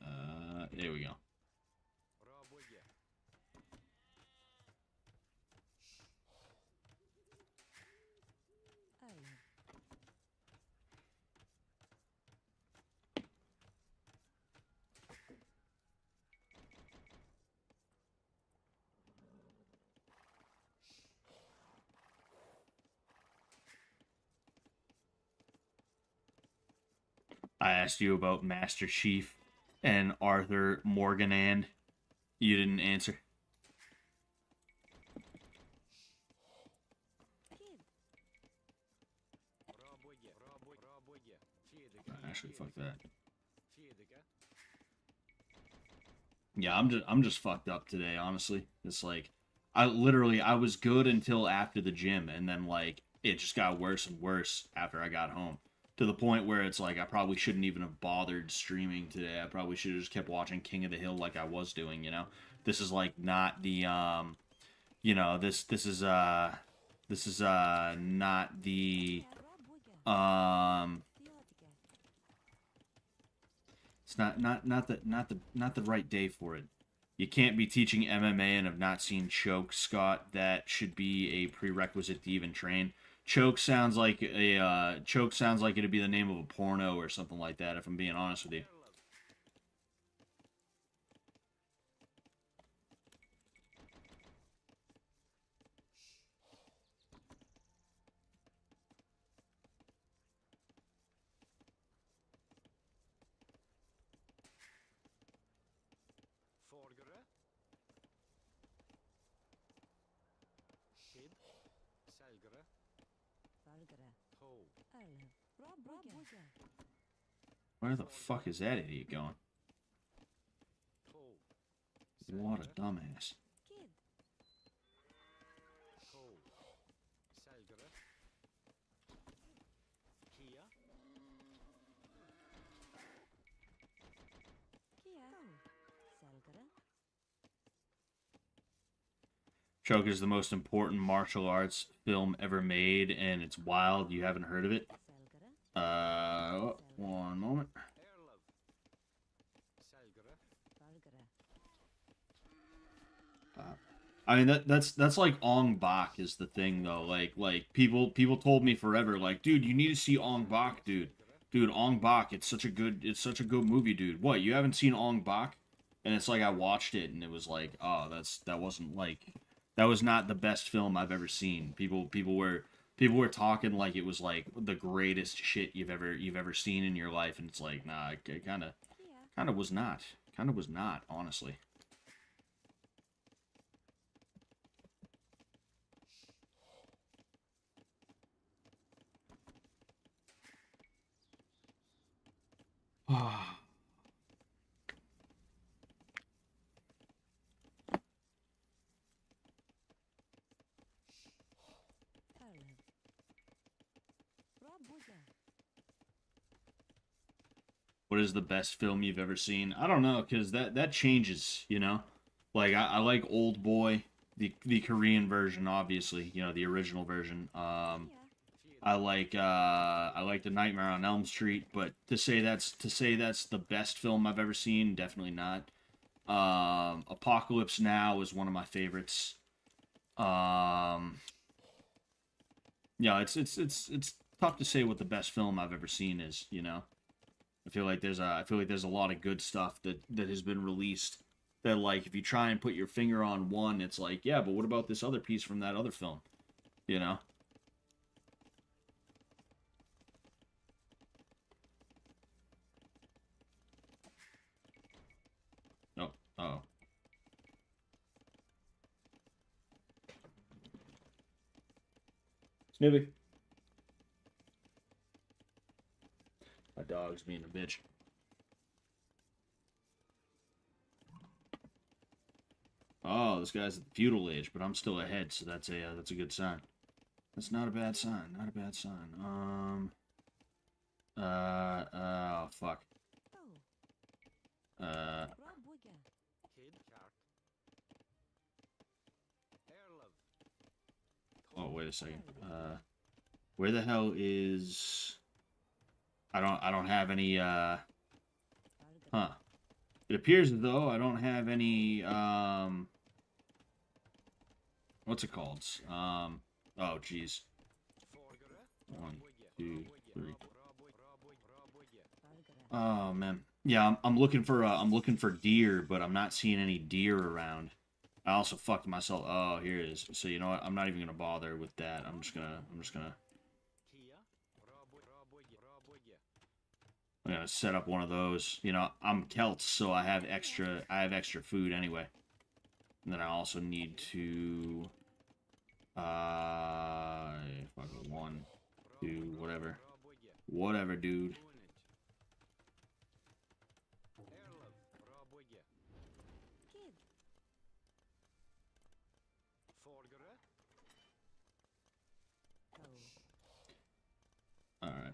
Uh, there we go. I asked you about Master Chief and Arthur Morganand. You didn't answer. Actually, fuck that. Yeah, I'm just fucked up today, honestly. It's like I was good until after the gym, and then like it just got worse and worse after I got home. To the point where it's like I probably shouldn't even have bothered streaming today. I probably should have just kept watching King of the Hill like I was doing, you know? This is like not the you know, this is not the um it's not the right day for it. You can't be teaching MMA and have not seen Choke, Scott. That should be a prerequisite to even train. Choke sounds like it'd be the name of a porno or something like that. If I'm being honest with you. Where the fuck is that idiot going? What a dumbass. Choke is the most important martial arts film ever made, and it's wild. You haven't heard of it? One moment. I mean that's like Ong Bak is the thing though. Like people told me forever like, dude, you need to see Ong Bak, dude. Dude, Ong Bak, it's such a good movie, dude. What, you haven't seen Ong Bak? And it's like I watched it and it was like, oh, that was not the best film I've ever seen. People were talking like it was like the greatest shit you've ever seen in your life, and it's like, nah, it kind of was not. Kind of was not, honestly. What is the best film you've ever seen? I don't know, because that changes, you know? Like, I like Old Boy, the Korean version, obviously, you know, the original version. I like the Nightmare on Elm Street, but to say that's the best film I've ever seen, definitely not. Apocalypse Now is one of my favorites. Um, yeah, it's tough to say what the best film I've ever seen is. You know, I feel like there's a lot of good stuff that has been released. That, like, if you try and put your finger on one, it's like, yeah, but what about this other piece from that other film? You know. Oh, oh. Snoopy. My dog's being a bitch. Oh, this guy's at the feudal age, but I'm still ahead, so that's a good sign. That's not a bad sign. Not a bad sign. Oh fuck. Uh. Oh, wait a second. Where the hell is? I don't have any. Huh. It appears as though I don't have any. What's it called? Oh, jeez. 1, 2, 3. Oh man, yeah, I'm looking for deer, but I'm not seeing any deer around. I also fucked myself. Oh, here it is. So you know what? I'm not even gonna bother with that. I'm just gonna set up one of those. You know, I'm Celts, so I have extra food anyway. And then I also need to fuck it, 1, 2, whatever, dude. All right.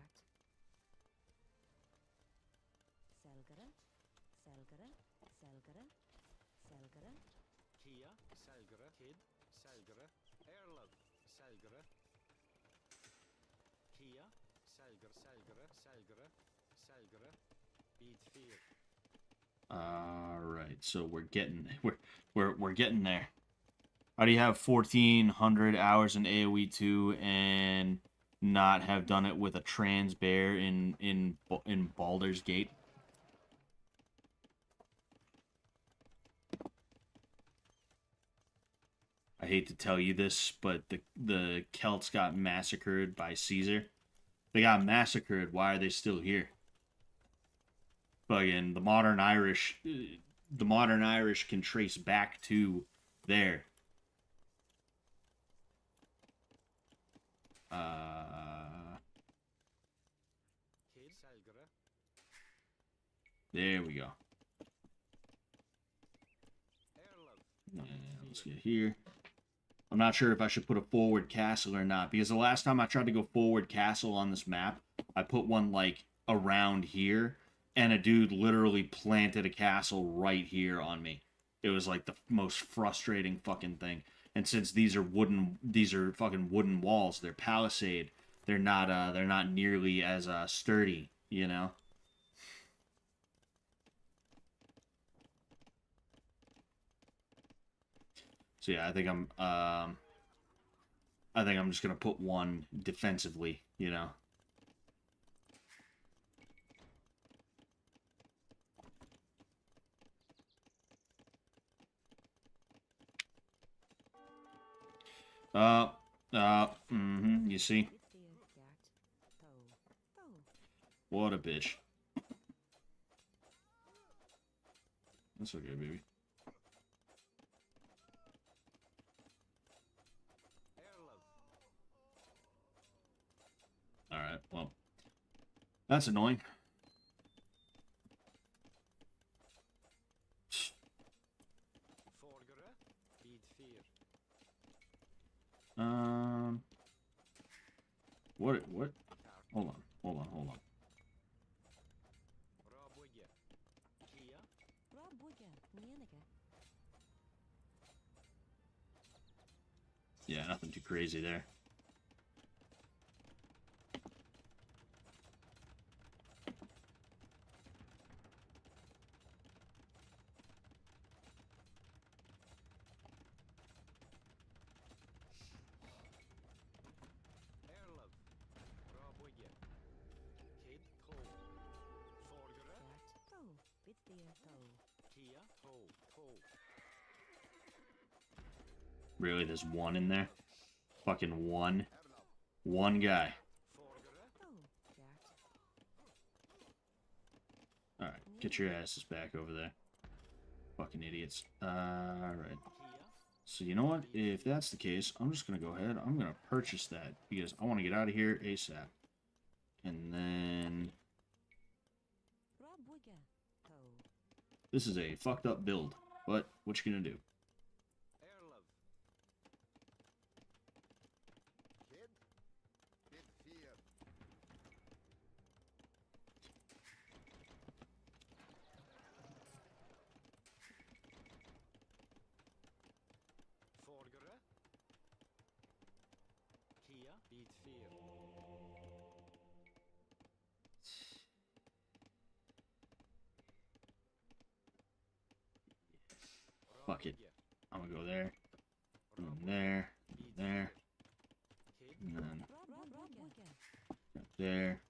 All right, so we're getting there. How do you have 1,400 hours in AoE 2 and not have done it with a trans bear in Baldur's Gate? I hate to tell you this, but the Celts got massacred by Caesar. They got massacred. Why are they still here? Fucking the modern Irish can trace back to there. There we go. Let's get here. I'm not sure if I should put a forward castle or not, because the last time I tried to go forward castle on this map, I put one, like, around here, and a dude literally planted a castle right here on me. It was, like, the most frustrating fucking thing. And since these are fucking wooden walls, they're palisade, they're not nearly as sturdy, you know? So yeah, I think I'm just gonna put one defensively, you know. You see? What a bitch. That's okay, baby. Alright, well. That's annoying. What? Hold on. Yeah, nothing too crazy there. Really, there's one in there? Fucking one. One guy. Alright, get your asses back over there. Fucking idiots. Alright. So you know what? If that's the case, I'm just gonna go ahead. I'm gonna purchase that because I want to get out of here ASAP. And then this is a fucked up build, but what you gonna do? Fuck it. I'm gonna go there, and then there, and there, and then up there.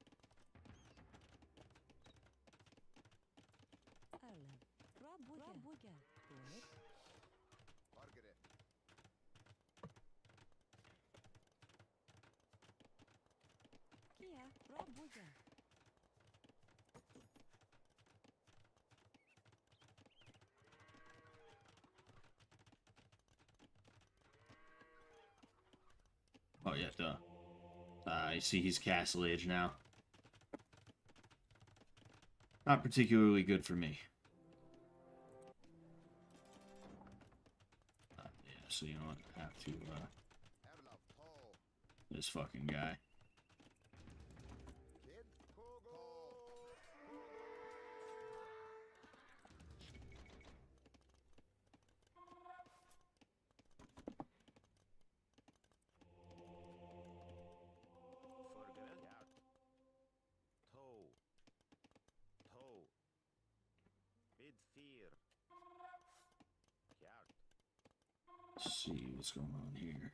Oh yeah, duh. I see he's castle age now. Not particularly good for me. Yeah, so you know what? I have to, this fucking guy. Let's see what's going on here.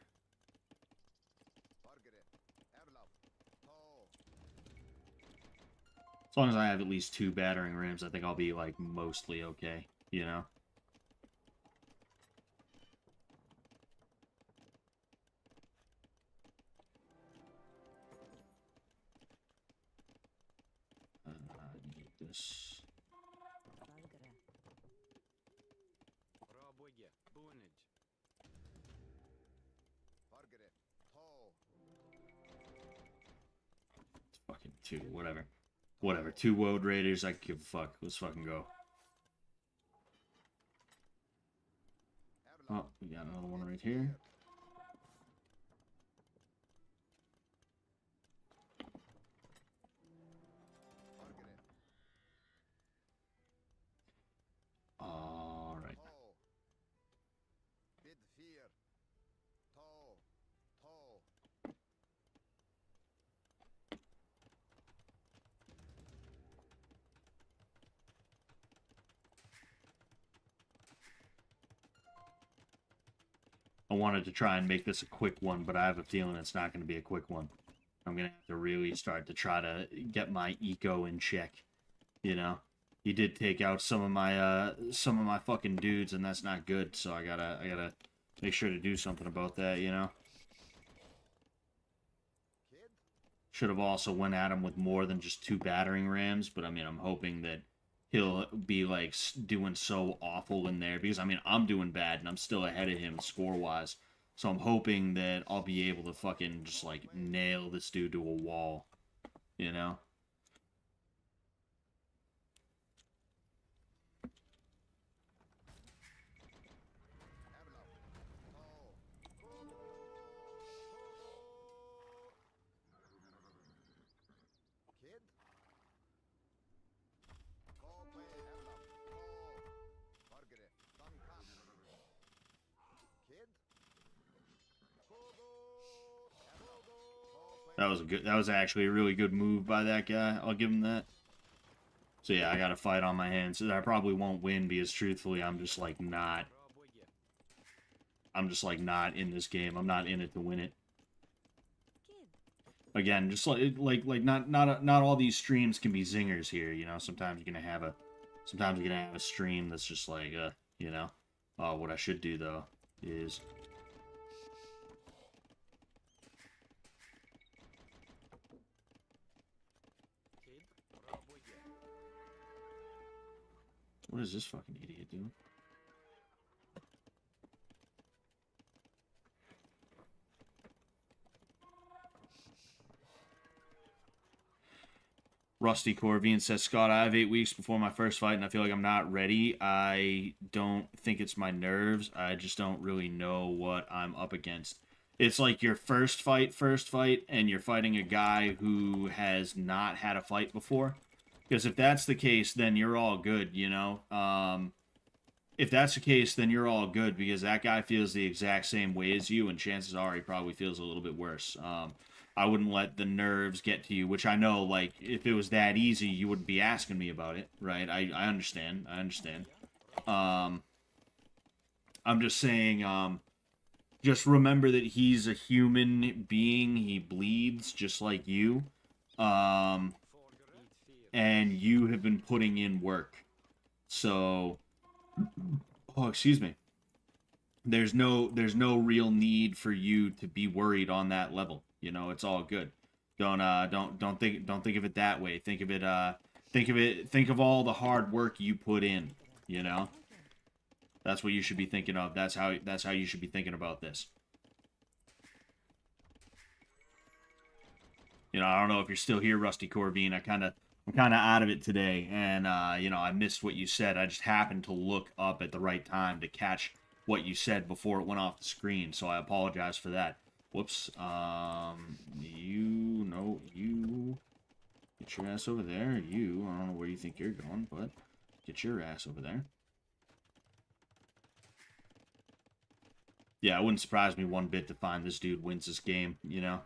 As long as I have at least 2 battering rams, I think I'll be, like, mostly okay, you know? I need this. It's fucking 2, whatever. Whatever, 2 Woad Raiders, I can give a fuck. Let's fucking go. Oh, we got another one right here. Alright. I wanted to try and make this a quick one, but I have a feeling it's not going to be a quick one. I'm going to have to really start to try to get my eco in check, you know? He did take out some of my fucking dudes, and that's not good, so I gotta make sure to do something about that, you know? Should have also went at him with more than just 2 battering rams, but I mean, I'm hoping that he'll be, like, doing so awful in there, because, I mean, I'm doing bad, and I'm still ahead of him score-wise, so I'm hoping that I'll be able to fucking just, like, nail this dude to a wall, you know? That was actually a really good move by that guy. I'll give him that. So yeah, I got a fight on my hands. I probably won't win because truthfully, I'm just like not in this game. I'm not in it to win it. Again, just not all these streams can be zingers here, you know. Sometimes you're gonna have a stream that's just like you know. What I should do though is what is this fucking idiot doing? Rusty Corvian says, Scott, I have 8 weeks before my first fight, and I feel like I'm not ready. I don't think it's my nerves. I just don't really know what I'm up against. It's like your first fight, and you're fighting a guy who has not had a fight before. Because if that's the case, then you're all good, you know? If that's the case, then you're all good, because that guy feels the exact same way as you, and chances are he probably feels a little bit worse. I wouldn't let the nerves get to you, which I know, like, if it was that easy, you wouldn't be asking me about it, right? I understand. I understand. I'm just saying, just remember that he's a human being. He bleeds just like you. And you have been putting in work. So, oh, excuse me. There's no real need for you to be worried on that level. You know, it's all good. Don't think of it that way. Think of all the hard work you put in, you know? That's what you should be thinking of. That's how you should be thinking about this. You know, I don't know if you're still here, Rusty Corvine. I'm kind of out of it today, and you know, I missed what you said. I just happened to look up at the right time to catch what you said before it went off the screen, so I apologize for that. Whoops. You get your ass over there. I don't know where you think you're going, but get your ass over there. Yeah, it wouldn't surprise me one bit to find this dude wins this game, you know?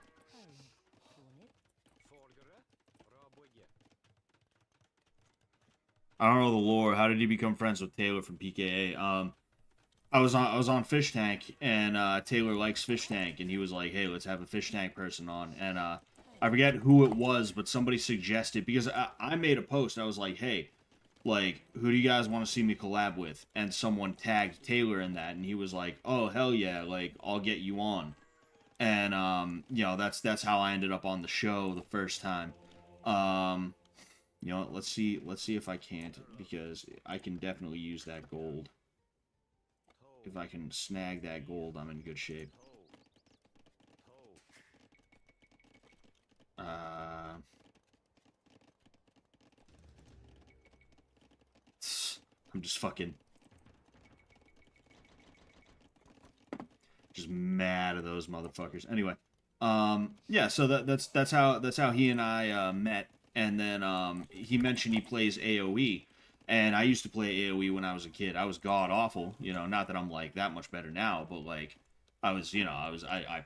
I don't know the lore. How did he become friends with Taylor from PKA? I was on Fish Tank, and Taylor likes Fish Tank, and he was like, "Hey, let's have a Fish Tank person on." And I forget who it was, but somebody suggested, because I made a post. I was like, "Hey, like, who do you guys want to see me collab with?" And someone tagged Taylor in that, and he was like, "Oh, hell yeah, like, I'll get you on." And you know, that's how I ended up on the show the first time. You know, let's see if I can't, because I can definitely use that gold. If I can snag that gold, I'm in good shape. I'm just fucking mad at those motherfuckers. Anyway, yeah, so that's how he and I met, and then he mentioned he plays AoE. And I used to play AoE when I was a kid. I was god awful, you know, not that I'm like that much better now, but like I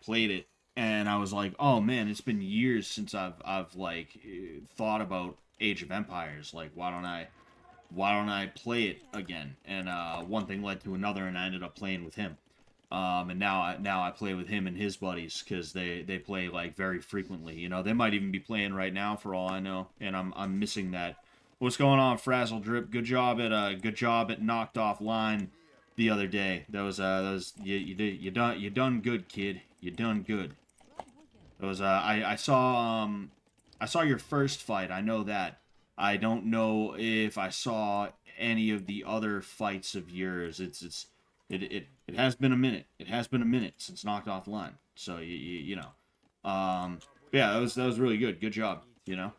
played it, and I was like, "Oh man, it's been years since I've like thought about Age of Empires. Like, why don't I play it again?" And one thing led to another, and I ended up playing with him. And now I play with him and his buddies, because they play like very frequently. You know, they might even be playing right now for all I know, and I'm missing that. What's going on, Frazzle Drip? Good job at knocked off line the other day. That was you done good, kid. You done good. It was I saw your first fight. I know that. I don't know if I saw any of the other fights of yours. It has been a minute. It has been a minute since knocked off line. So you know, yeah, that was really good. Good job. You know.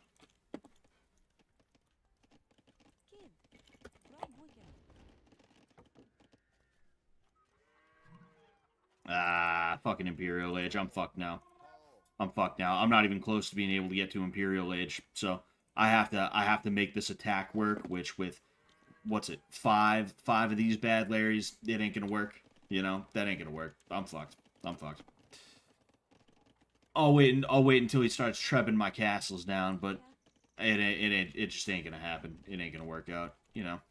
Ah, fucking Imperial Age. I'm fucked now. I'm fucked now. I'm not even close to being able to get to Imperial Age. So I have to make this attack work, which with what's it, five of these bad Larrys, it ain't gonna work. You know, that ain't gonna work. I'm fucked. I'm fucked. I'll wait until he starts trepping my castles down, but it just ain't gonna happen. It ain't gonna work out, you know.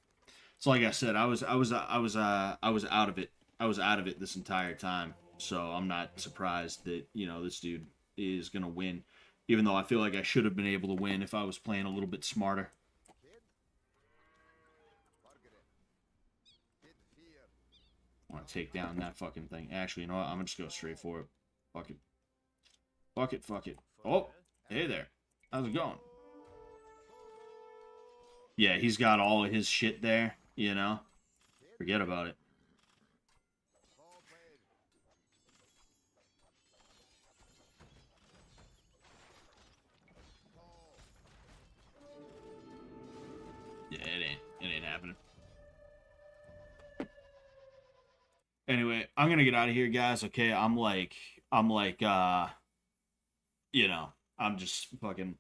So like I said, I was out of it. I was out of it this entire time. So I'm not surprised that, you know, this dude is gonna win. Even though I feel like I should have been able to win if I was playing a little bit smarter. I want to take down that fucking thing. Actually, you know what? I'm gonna just go straight for it. Fuck it. Fuck it, fuck it. Oh, hey there. How's it going? Yeah, he's got all of his shit there, you know? Forget about it. Yeah, it ain't happening. Anyway, I'm gonna get out of here, guys. Okay, you know, I'm just fucking,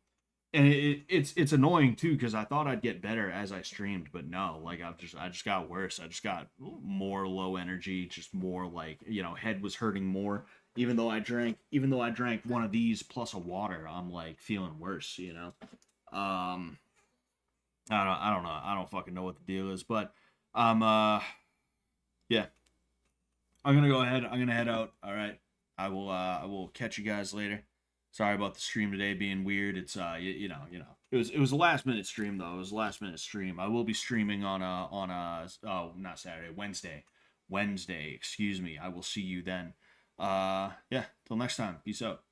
and it's annoying too because I thought I'd get better as I streamed, but no, like I just got worse. I just got more low energy, just more like, you know, head was hurting more. Even though I drank one of these plus a water, I'm like feeling worse, you know. Um, I don't know. I don't fucking know what the deal is, but yeah, I'm gonna go ahead. I'm gonna head out. All right. I will catch you guys later. Sorry about the stream today being weird. It's you know. It was a last minute stream though. It was a last minute stream. I will be streaming on a oh, not Saturday, Wednesday. Wednesday, excuse me. I will see you then. Yeah, till next time. Peace out.